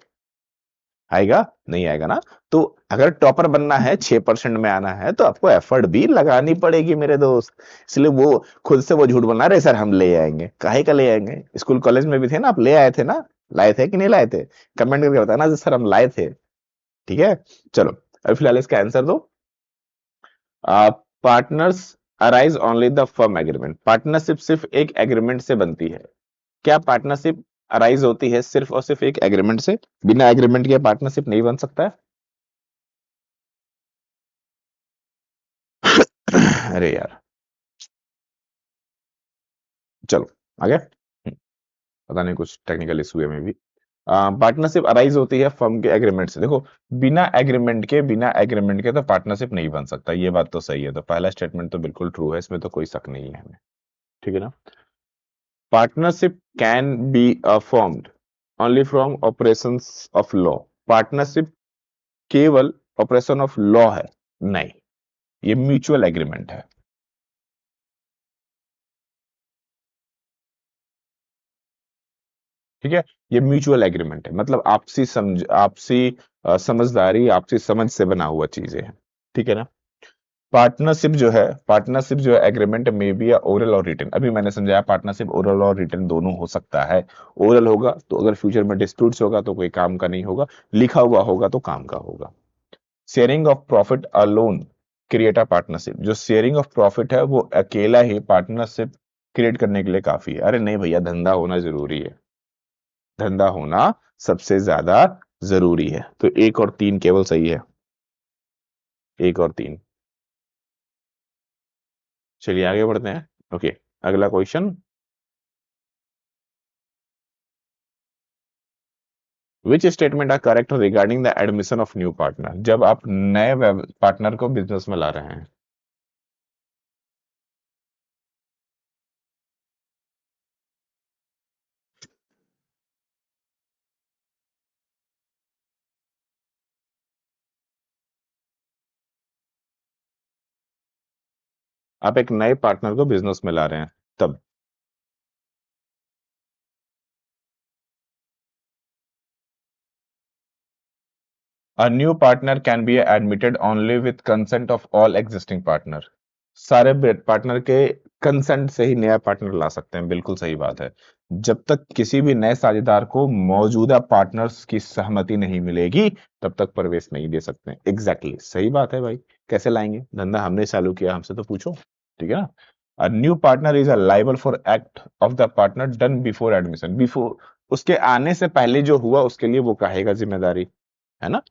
आएगा? नहीं आएगा ना। तो अगर टॉपर बनना है, 6% में आना है, तो आपको एफर्ट भी लगानी पड़ेगी मेरे दोस्त। इसलिए वो खुद से वो झूठ बोलना, अरे सर हम ले आएंगे, काहे का ले आएंगे? स्कूल कॉलेज में भी थे ना, आप ले आए थे ना, लाए थे कि नहीं लाए थे? कमेंट करके बताना सर हम लाए थे। ठीक है, चलो अभी फिलहाल इसका आंसर दो। Partners arise only the firm agreement. Partnership सिर्फ एक एग्रीमेंट से बनती है। क्या पार्टनरशिप अराइज होती है सिर्फ और सिर्फ एक एग्रीमेंट से? बिना एग्रीमेंट के पार्टनरशिप नहीं बन सकता है। अरे यार, चलो आगे। पता नहीं कुछ टेक्निकल इशू है में भी। पार्टनरशिप अराइज होती है फर्म के एग्रीमेंट से। देखो बिना एग्रीमेंट के तो पार्टनरशिप नहीं बन सकता, ये बात तो सही है, तो पहला स्टेटमेंट तो बिल्कुल ट्रू है, इसमें तो कोई शक नहीं है हमें। ठीक है ना। Partnership can be formed only from operations of law. Partnership केवल ऑपरेशन ऑफ लॉ है? नहीं, ये म्यूचुअल एग्रीमेंट है। ठीक है, ये म्यूचुअल एग्रीमेंट है, मतलब आपसी समझ, आपसी समझदारी, आपसी समझ से बना हुआ चीजें हैं। ठीक है ना। पार्टनरशिप जो है एग्रीमेंट में बी या ओरल और रिटन। अभी मैंने समझाया पार्टनरशिप ओरल और रिटन दोनों हो सकता है। ओरल होगा तो अगर फ्यूचर में डिस्प्यूट्स होगा तो कोई काम का नहीं होगा, लिखा हुआ होगा तो काम का होगा। Sharing of profit alone create a partnership. जो शेयरिंग ऑफ प्रॉफिट है वो अकेला ही पार्टनरशिप क्रिएट करने के लिए काफी है। अरे नहीं भैया, धंधा होना जरूरी है, धंधा होना सबसे ज्यादा जरूरी है। तो 1 और 3 केवल सही है, 1 और 3। चलिए आगे बढ़ते हैं। ओके, अगला question. Which statement are correct regarding the admission of new partner, जब आप नए पार्टनर को बिजनेस में ला रहे हैं। आप एक नए पार्टनर को बिजनेस में ला रहे हैं तब। A new partner can be admitted only with consent of all existing partner। सारे पार्टनर के कंसेंट से ही नया पार्टनर ला सकते हैं, बिल्कुल सही बात है। जब तक किसी भी नए साझेदार को मौजूदा पार्टनर्स की सहमति नहीं मिलेगी तब तक प्रवेश नहीं दे सकते। एग्जैक्टली सही बात है भाई। कैसे लाएंगे, धंधा हमने चालू किया, हमसे तो पूछो। ठीक है ना। अ new partner is a liable for act of the partner done before admission. Before, उसके आने से पहले जो हुआ उसके लिए वो कहेगा जिम्मेदारी, है ना।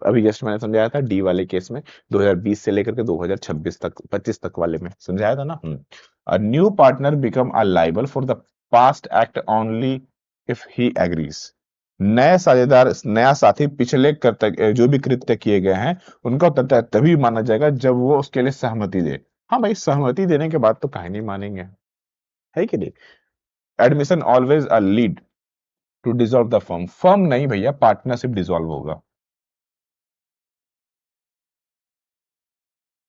अभी जस्ट मैंने समझाया था डी वाले केस में, 2020 से लेकर के 2026 तक 25 तक वाले में समझाया था ना। अ new partner become a liable for the past act only if he agrees. नए साझेदार, नया साथी पिछले कृत्य जो भी कृत्य किए गए हैं उनका उत्तरदायी तभी माना जाएगा जब वो उसके लिए सहमति दे। हाँ भाई, सहमति देने के बाद तो काहे नहीं मानेंगे, है कि नहीं। Admission always a lead to dissolve the firm. Firm नहीं भैया, पार्टनरशिप डिसॉल्व होगा।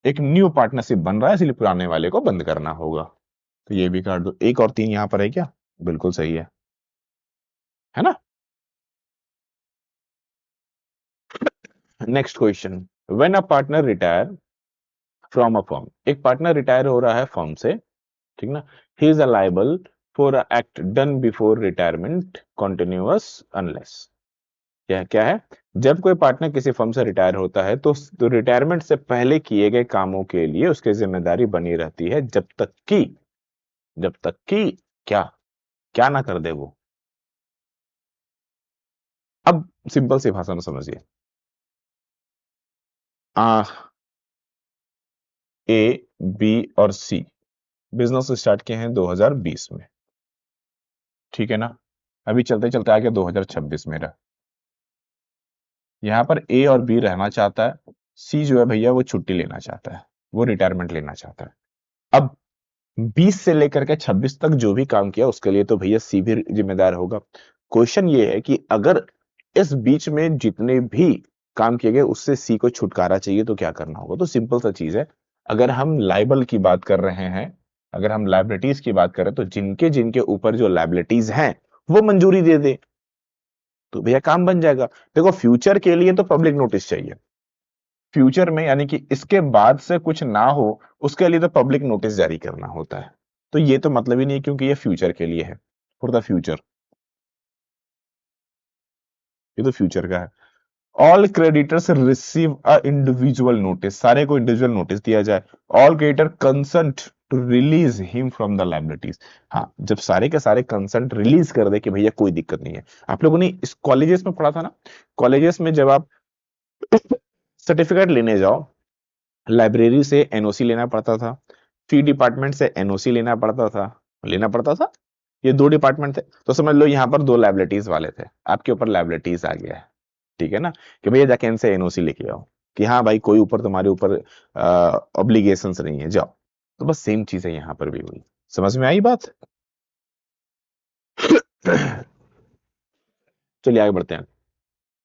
एक न्यू पार्टनरशिप बन रहा है इसलिए पुराने वाले को बंद करना होगा। तो ये भी काट दो। एक और तीन यहां पर है क्या, बिल्कुल सही है ना। Next question, when a partner retire from a firm. एक पार्टनर रिटायर हो रहा है फर्म से, ठीक ना। He is liable for a act done before retirement continuous unless. क्या क्या है, जब कोई पार्टनर किसी फर्म से रिटायर होता है तो रिटायरमेंट से पहले किए गए कामों के लिए उसकी जिम्मेदारी बनी रहती है, जब तक कि क्या क्या ना कर दे वो। अब सिंपल सी भाषा में समझिए। आ ए, बी और सी बिजनेस स्टार्ट किए हैं 2020 में, ठीक है ना। अभी चलते चलते आ गया 2026 में। यहां पर ए और बी रहना चाहता है, सी जो है भैया वो छुट्टी लेना चाहता है, वो रिटायरमेंट लेना चाहता है। अब 20 से लेकर के 26 तक जो भी काम किया उसके लिए तो भैया सी भी जिम्मेदार होगा। क्वेश्चन ये है कि अगर इस बीच में जितने भी काम किए गए उससे सी को छुटकारा चाहिए तो क्या करना होगा। तो सिंपल सा चीज है, अगर हम लाइबल की बात कर रहे हैं, अगर हम लाइबिलिटीज की बात करें तो जिनके जिनके ऊपर जो लाइबिलिटीज हैं वो मंजूरी दे दे तो भैया काम बन जाएगा। देखो फ्यूचर के लिए तो पब्लिक नोटिस चाहिए, फ्यूचर में यानी कि इसके बाद से कुछ ना हो उसके लिए तो पब्लिक नोटिस जारी करना होता है। तो ये तो मतलब ही नहीं क्योंकि ये फ्यूचर के लिए है, फॉर द फ्यूचर, ये तो फ्यूचर का है। All creditors receive a individual notice, सारे को इंडिविजुअल नोटिस दिया जाए। All creditor consent to release him from the liabilities. हाँ, जब सारे के सारे कंसेंट रिलीज कर दे कि भैया कोई दिक्कत नहीं है। आप लोगों ने इस कॉलेजेस में पढ़ा था ना, कॉलेजेस में जब आप सर्टिफिकेट लेने जाओ, लाइब्रेरी से एनओसी लेना पड़ता था, फी डिपार्टमेंट से एनओसी लेना पड़ता था। ये दो डिपार्टमेंट थे, तो समझ लो यहां पर दो लाइबिलिटीज वाले थे, आपके ऊपर लाइबिलिटीज आ गया है, ठीक है ना, कि भैया जाके इनसे एनओसी लेके आओ कि हाँ भाई कोई ऊपर तुम्हारे ऊपर ऑब्लिगेशंस नहीं है, जाओ। तो बस सेम चीज है यहां पर भी हुई। समझ में आई बात। चलिए आगे बढ़ते हैं।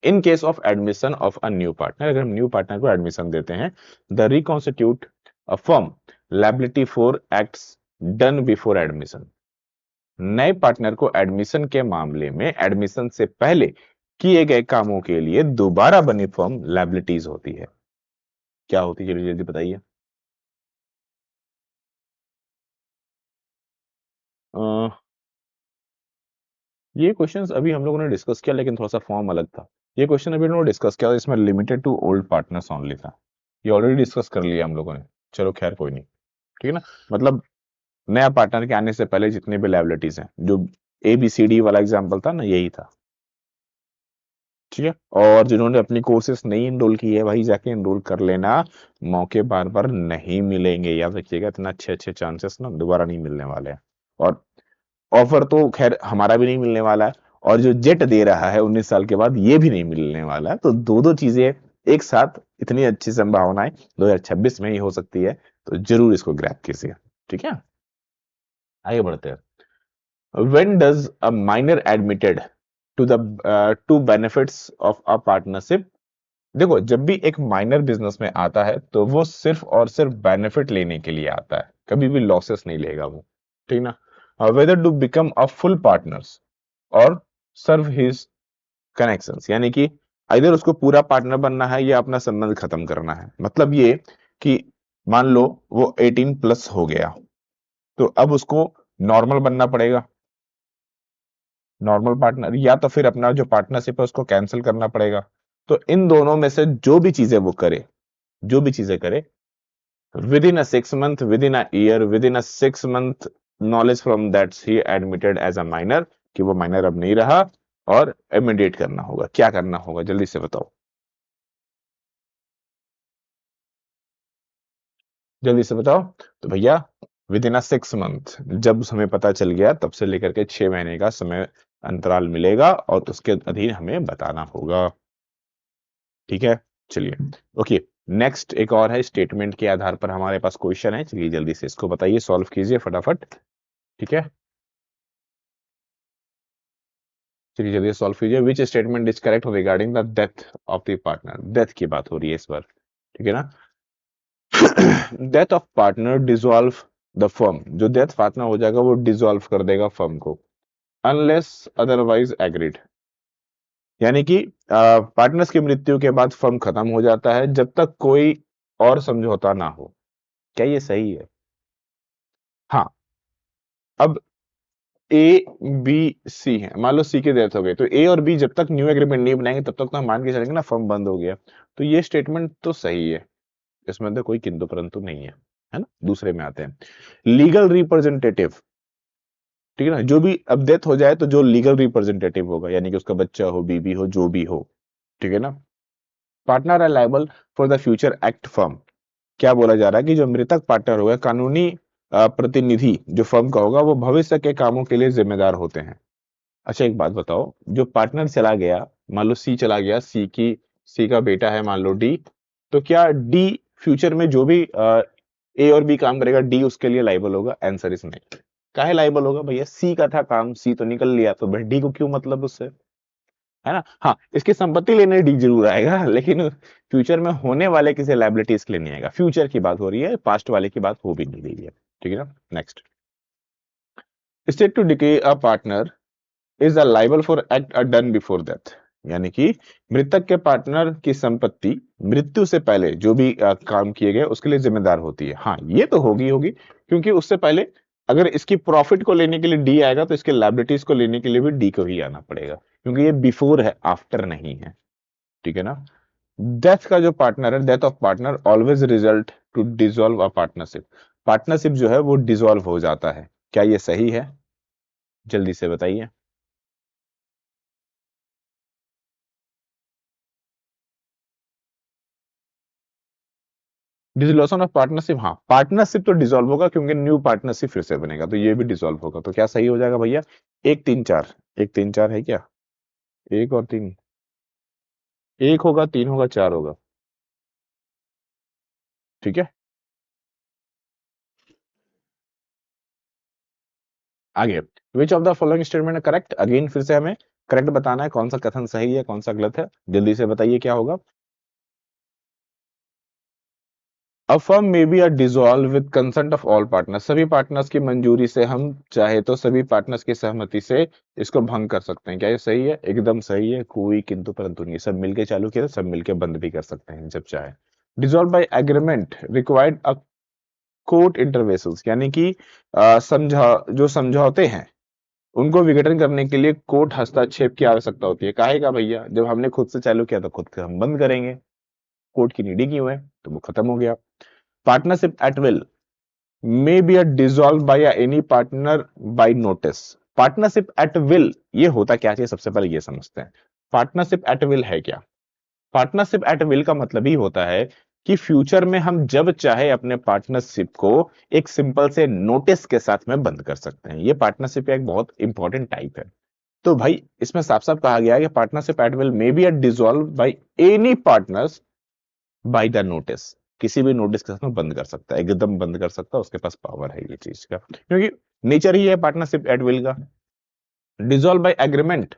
In case of admission of a new partner, अगर हम न्यू पार्टनर को एडमिशन देते हैं, the reconstitute a firm liability for acts done before admission. नए पार्टनर को एडमिशन के मामले में एडमिशन से पहले किए गए कामों के लिए दोबारा बनी फर्म लायबिलिटीज होती है। क्या होती है, जल्दी जल्दी बताइए। अ, ये क्वेश्चंस अभी हम लोगों ने डिस्कस किया लेकिन थोड़ा सा फॉर्म अलग था। ये क्वेश्चन अभी हम लोगों ने डिस्कस किया, इसमें limited to old partners only था। ये ऑलरेडी डिस्कस कर लिया हम लोगों ने। चलो खैर कोई नहीं, ठीक है ना। मतलब नया पार्टनर के आने से पहले जितने भी लायबिलिटीज हैं, जो ABCD वाला एग्जांपल था ना, यही था, ठीक है। और जिन्होंने अपनी कोर्सेस नहीं इनरोल की है भाई जाके इनरोल कर लेना, मौके बार बार नहीं मिलेंगे, याद रखिएगा। इतना अच्छे अच्छे चांसेस ना दोबारा नहीं मिलने वाले हैं। और ऑफर तो खैर हमारा भी नहीं मिलने वाला है, और जो जेट दे रहा है 19 साल के बाद ये भी नहीं मिलने वाला है। तो दो दो चीजें एक साथ, इतनी अच्छी संभावनाएं 2026 में ही हो सकती है, तो जरूर इसको ग्रैब कीजिए। ठीक है, आगे बढ़ते हैं। When does a minor admitted to the to benefits of a partnership? देखो, जब भी एक माइनर बिजनेस में आता है तो वो सिर्फ और सिर्फ बेनिफिट लेने के लिए आता है, कभी भी लॉसेस नहीं लेगा वो। ठीक ना? Whether to become a full partners और सर्व हिज कनेक्शंस, यानी कि इधर उसको पूरा पार्टनर बनना है या अपना संबंध खत्म करना है। मतलब ये कि मान लो वो 18 प्लस हो गया, तो अब उसको नॉर्मल बनना पड़ेगा, नॉर्मल पार्टनर, या तो फिर अपना जो पार्टनरशिप है उसको कैंसिल करना पड़ेगा। तो इन दोनों में से जो भी चीजें वो करे, जो भी चीजें करे, within a 6 month, within a year, within a 6 month knowledge from that he admitted as a minor, कि वो माइनर अब नहीं रहा, और इमीडिएट करना होगा। क्या करना होगा जल्दी से बताओ, जल्दी से बताओ। तो भैया विद इन अ 6 मंथ, जब हमें पता चल गया तब से लेकर के 6 महीने का समय अंतराल मिलेगा और उसके अधीन हमें बताना होगा। ठीक है, चलिए। ओके, नेक्स्ट एक और है, स्टेटमेंट के आधार पर हमारे पास क्वेश्चन है। चलिए जल्दी से इसको बताइए, सॉल्व कीजिए फटाफट। ठीक है, चलिए जल्दी सॉल्व कीजिए। Which statement is correct regarding the death of the partner? Death की बात हो रही है इस बार, ठीक है ना? Death of partner dissolve the firm, जो डेथ पार्टनर हो जाएगा वो डिसॉल्व कर देगा फर्म को, अनलेस अदरवाइज एग्रीड। यानी कि पार्टनर्स की मृत्यु के बाद फर्म खत्म हो जाता है जब तक कोई और समझौता ना हो। क्या ये सही है? हाँ। अब ए बी सी है, मान लो सी की डेथ हो गई, तो ए और बी जब तक न्यू एग्रीमेंट नहीं बनाएंगे तब तक तो हम मान के चलेंगे ना फर्म बंद हो गया। तो ये स्टेटमेंट तो सही है, इसमें तो कोई किंतु परंतु नहीं है ना? दूसरे में आते हैं, लीगल रिप्रेजेंटेटिव। ठीक है ना, जो भी अब डेथ हो जाए तो जो लीगल रिप्रेजेंटेटिव होगा, यानी कि उसका बच्चा हो, बीबी हो, जो भी हो, ठीक है ना? Partner are liable for the future act firm. क्या बोला जा रहा है कि जो मृतक पार्टनर होगा, कानूनी प्रतिनिधि जो फर्म का होगा, वो भविष्य के कामों के लिए जिम्मेदार होते हैं। अच्छा एक बात बताओ, जो पार्टनर चला गया, मान लो सी चला गया, सी का बेटा है मान लो डी, तो क्या डी फ्यूचर में जो भी ए और बी काम करेगा, डी उसके लिए लाइबल होगा? आंसर इज नहीं। काहे लाइबल होगा भैया? सी का था काम, सी तो निकल लिया, तो भाई डी को क्यों मतलब उससे, है ना? हाँ, इसकी संपत्ति लेने डी जरूर आएगा, लेकिन फ्यूचर में होने वाले किसी लाइबिलिटीज के लिए नहीं आएगा। फ्यूचर की बात हो रही है, पास्ट वाले की बात हो भी नहीं रही है। ठीक है ना? Next, state to decay a partner is a liable for act done before death. यानी कि मृतक के पार्टनर की संपत्ति मृत्यु से पहले जो भी काम किए गए उसके लिए जिम्मेदार होती है। हाँ, ये तो होगी होगी, क्योंकि उससे पहले अगर इसकी प्रॉफिट को लेने के लिए डी आएगा तो इसके लाइबिलिटीज को लेने के लिए भी डी को ही आना पड़ेगा, क्योंकि ये बिफोर है, आफ्टर नहीं है। ठीक है ना? डेथ का जो पार्टनर है, death of partner always result to dissolve a partnership. Partnership जो है वो डिसॉल्व हो जाता है। क्या ये सही है? जल्दी से बताइए। डिसोल्यूशन ऑफ पार्टनरशिप, हाँ, पार्टनरशिप तो डिसॉल्व होगा क्योंकि न्यू पार्टनरशिप फिर से बनेगा, तो ये भी डिसॉल्व होगा। तो क्या सही हो जाएगा भैया? एक तीन चार, एक तीन चार है क्या? एक और तीन, एक होगा, तीन होगा, चार होगा। ठीक है, आगे। विच of the following statement correct? Again फिर से हमें करेक्ट बताना है, कौन सा कथन सही है कौन सा गलत है। जल्दी से बताइए क्या होगा। A firm may be a dissolve with consent of all partners. सभी पार्टनर्स की मंजूरी से, हम चाहे तो सभी पार्टनर्स की सहमति से इसको भंग कर सकते हैं। क्या ये सही है? एकदम सही है, कोई किंतु परंतु नहीं। सब मिलके चालू किया, सब मिलके बंद भी कर सकते हैं जब चाहे। Dissolve by agreement required a court interventions, यानी कि जो समझौते हैं उनको विघटन करने के लिए कोर्ट हस्तक्षेप की आवश्यकता होती है। काहे का भैया? जब हमने खुद से चालू किया तो खुद से हम बंद करेंगे, कोर्ट की नीडी क्यों है? तो वो खत्म हो गया। Partnership at will may be a dissolved by any partner by notice। Partnership at will ये होता क्या चाहिए, सबसे पहले ये समझते हैं। पार्टनरशिप एट विल है क्या? पार्टनरशिप एट विल का मतलब ही होता है कि फ्यूचर में हम जब चाहे अपने पार्टनरशिप को एक सिंपल से नोटिस के साथ में बंद कर सकते हैं। ये पार्टनरशिप का एक बहुत इंपॉर्टेंट टाइप है। तो भाई इसमें साफ साफ कहा गया है कि partnership at will may be a dissolve by any partners by the notice. किसी भी नोटिस के साथ में बंद कर सकता है, एकदम बंद कर सकता है, उसके पास पावर है ये चीज का, क्योंकि नेचर ही है पार्टनरशिप एट विल का। Dissolve by agreement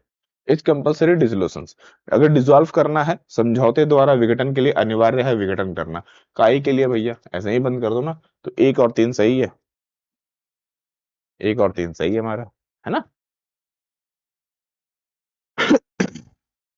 is compulsory dissolution. अगर डिसॉल्व करना है समझौते द्वारा विघटन के लिए अनिवार्य है विघटन करना। काई के लिए भैया ऐसे ही बंद कर दो ना। तो 1 और 3 सही है, 1 और 3 सही है हमारा, है ना।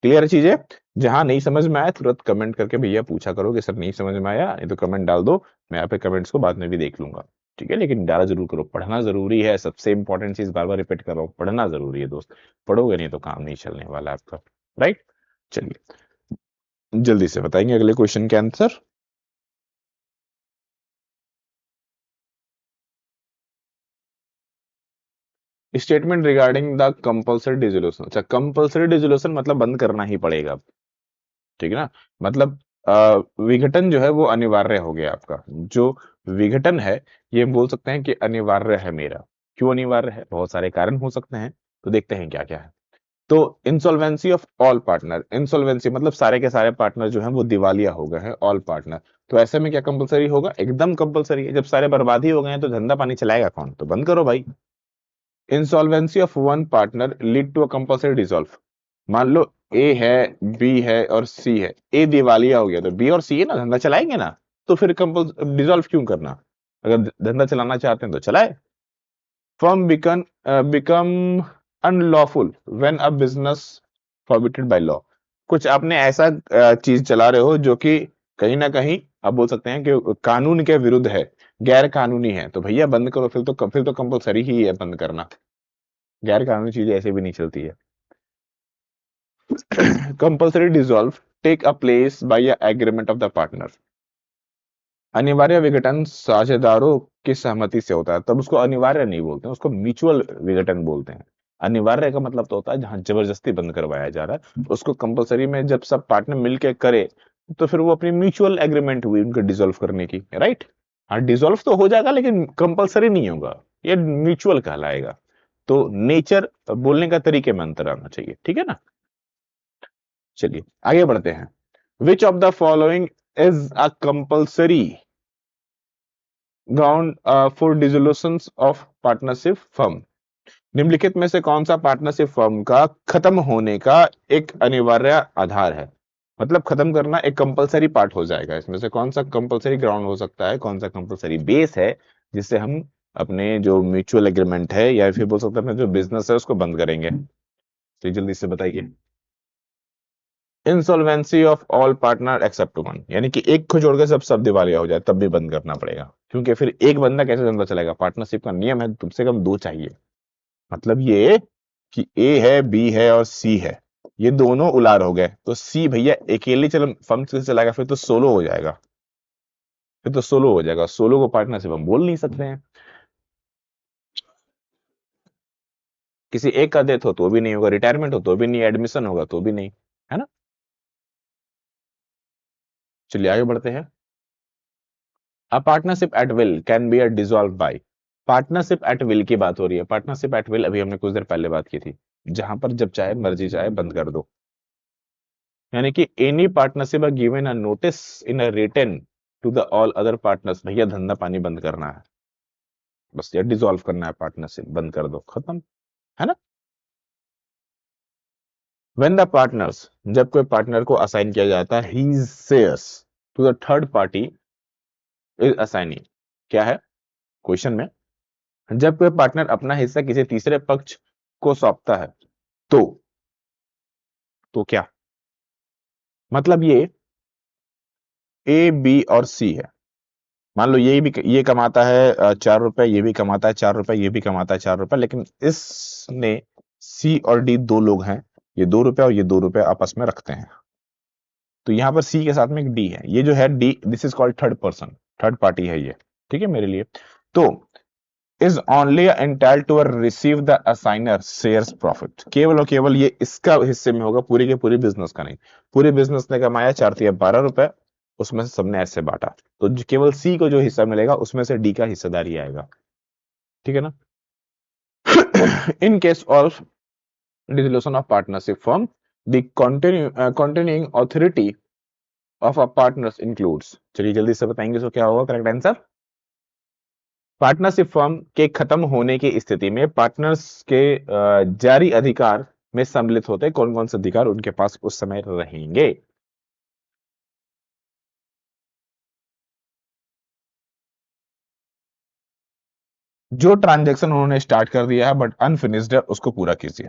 क्लियर चीज है। जहां नहीं समझ में आया तुरंत कमेंट करके भैया पूछा करो कि सर नहीं समझ में आया, नहीं तो कमेंट डाल दो, मैं यहाँ पे कमेंट्स को बाद में भी देख लूंगा। ठीक है, लेकिन डाला जरूर करो, पढ़ना जरूरी है, सबसे इंपॉर्टेंट चीज बार बार रिपीट कर रहा हूँ, पढ़ना जरूरी है दोस्त। पढ़ोगे नहीं तो काम नहीं चलने वाला आपका। राइट, चलिए जल्दी से बताएंगे अगले क्वेश्चन के answer. Statement regarding the compulsory dissolution. अच्छा, कंपल्सरी डिसोल्यूशन मतलब बंद करना ही पड़ेगा, ठीक है ना। मतलब विघटन जो है वो अनिवार्य हो गया आपका। जो विघटन है ये बोल सकते हैं कि अनिवार्य है मेरा। क्यों अनिवार्य है, बहुत सारे कारण हो सकते हैं, तो देखते हैं क्या क्या है। तो insolvency of all partner, insolvency मतलब सारे के सारे पार्टनर जो हैं वो दिवालिया हो गए हैं, ऑल पार्टनर। तो ऐसे में क्या कंपलसरी होगा, एकदम कंपलसरी है। जब सारे बर्बाद ही हो गए हैं तो धंधा पानी चलाएगा कौन, तो बंद करो भाई। Insolvency of one partner lead to a compulsory dissolve. मान लो ए है, बी है और सी है। ए दिवालिया हो गया तो बी और सी है ना, धंधा चलाएंगे ना। तो फिर कंपल डिसॉल्व क्यों करना, अगर धंधा चलाना चाहते हैं तो चलाए। Firm become unlawful when a business forbidden by law. कुछ आपने ऐसा चीज चला रहे हो जो कि कहीं ना कहीं आप बोल सकते हैं कि कानून के विरुद्ध है, गैर कानूनी है, तो भैया बंद करो। फिर तो कंपलसरी ही है बंद करना। गैर कानूनी चीजें ऐसे भी नहीं चलती है। Compulsory dissolve take a place by agreement of the partner. अनिवार्य विघटन साझेदारों की सहमति से होता है, तब उसको अनिवार्य नहीं बोलते हैं, उसको म्यूचुअल विघटन बोलते हैं। अनिवार्य का मतलब तो होता है जहां जबरदस्ती बंद करवाया जा रहा है, उसको कंपलसरी में जब सब पार्टनर मिलके करे तो फिर वो अपनी म्यूचुअल एग्रीमेंट हुई उनको डिसॉल्व करने की, राइट। हाँ डिसॉल्व तो हो जाएगा लेकिन कंपलसरी नहीं होगा, ये म्यूचुअल कहलाएगा। तो नेचर बोलने का तरीके में अंतर आना चाहिए, ठीक है ना। चलिए आगे बढ़ते हैं। विच of the following is a compulsory ground for dissolution of partnership firm. निम्नलिखित में से कौन सा पार्टनरशिप फर्म का खत्म होने का एक अनिवार्य आधार है। मतलब खत्म करना एक कंपलसरी पार्ट हो जाएगा। इसमें से कौन सा कंपलसरी ग्राउंड हो सकता है, कौन सा कंपलसरी बेस है जिससे हम अपने जो म्यूचुअल एग्रीमेंट है या फिर बोल सकते हैं अपना जो बिजनेस है उसको बंद करेंगे। तो जल्दी से बताइए। Insolvency of all partner except one, यानी कि एक को छोड़ के सब सब दिवालिया हो जाए तब भी बंद करना पड़ेगा, क्योंकि फिर एक बंदा कैसे धंधा चलेगा। पार्टनरशिप का नियम है कम से कम 2 चाहिए। मतलब ये कि ए है, बी है और सी है, ये दोनों उलार हो गए तो सी भैया अकेले चल फर्म से चलाएगा, फिर तो सोलो हो जाएगा, फिर तो सोलो हो जाएगा। सोलो को पार्टनरशिप हम बोल नहीं सकते हैं। किसी एक का डेथ हो तो भी नहीं होगा, रिटायरमेंट हो तो भी नहीं, एडमिशन होगा तो भी नहीं, है ना। चलिए आगे बढ़ते हैं। A partnership at will can be a dissolve by. Partnership at will की बात हो रही है। पार्टनरशिप एट विल अभी हमने कुछ देर पहले बात की थी, जहां पर जब चाहे मर्जी चाहे बंद कर दो। यानी कि any partnership are given a notice in a written to the all other partners. भैया धंधा पानी बंद करना है, बस ये डिसॉल्व करना है, पार्टनरशिप बंद कर दो, खत्म, है ना। व्हेन द पार्टनर्स, जब कोई पार्टनर को असाइन किया जाता है, he shares to the third party is assignee. क्या है क्वेश्चन में, जब कोई पार्टनर अपना हिस्सा किसी तीसरे पक्ष को सौंपता है तो क्या मतलब, ये ए बी और सी है। मान लो ये कमाता है 4 रुपए, ये भी कमाता है 4 रुपए, ये भी कमाता है 4 रुपए, लेकिन इसने सी और डी 2 लोग हैं, ये 2 रुपए और ये 2 रुपए आपस में रखते हैं। तो यहां पर सी के साथ में एक डी है, ये जो है डी this is called third person, third party है ये, ठीक है मेरे लिए। तो is only entitle to receive the assignor shares profit. केवल और केवल ये इसका हिस्से में होगा, पूरी के पूरी बिजनेस का नहीं। पूरे बिजनेस ने कमाया 4 या 12 रुपए, उसमें से सबने ऐसे बांटा, तो केवल सी को जो हिस्सा मिलेगा उसमें से डी का हिस्सेदारी आएगा, ठीक है ना। In case of dissolution of partnership firm, the continuing authority of a partners includes, चलिए जल्दी से बताएंगे तो क्या होगा करेक्ट आंसर। पार्टनरशिप फर्म के खत्म होने की स्थिति में पार्टनर्स के जारी अधिकार में सम्मिलित होते कौन कौन से अधिकार उनके पास उस समय रहेंगे। जो ट्रांजैक्शन उन्होंने स्टार्ट कर दिया है बट अनफिनिश्ड है उसको पूरा कीजिए।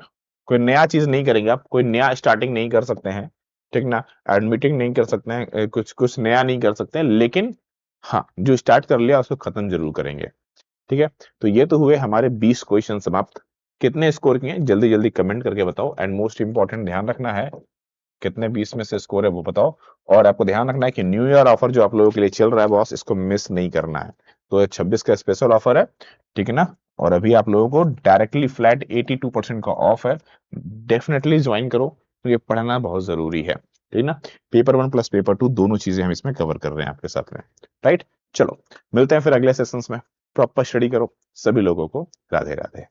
कोई नया चीज नहीं करेंगे आप, कोई नया स्टार्टिंग नहीं कर सकते हैं, ठीक ना, एडमिटिंग नहीं कर सकते हैं, कुछ कुछ नया नहीं कर सकते हैं, लेकिन हाँ जो स्टार्ट कर लिया उसको खत्म जरूर करेंगे। ठीक है, तो ये तो हुए हमारे 20 क्वेश्चन समाप्त। कितने स्कोर किए जल्दी जल्दी कमेंट करके बताओ, एंड मोस्ट इंपॉर्टेंट ध्यान रखना है कितने 20 में से स्कोर है वो बताओ। और आपको ध्यान रखना है कि न्यू ईयर ऑफर जो आप लोगों के लिए चल रहा है बॉस, इसको मिस नहीं करना है। तो ये 26 का स्पेशल ऑफर है, ठीक है ना, और अभी आप लोगों को डायरेक्टली फ्लैट 82% का ऑफ है। डेफिनेटली ज्वाइन करो, तो ये पढ़ना बहुत जरूरी है, ठीक ना। पेपर 1 प्लस पेपर 2 दोनों चीजें हम इसमें कवर कर रहे हैं आपके साथ में, राइट। चलो मिलते हैं फिर अगले सेशंस में, प्रॉपर स्टडी करो। सभी लोगों को राधे राधे।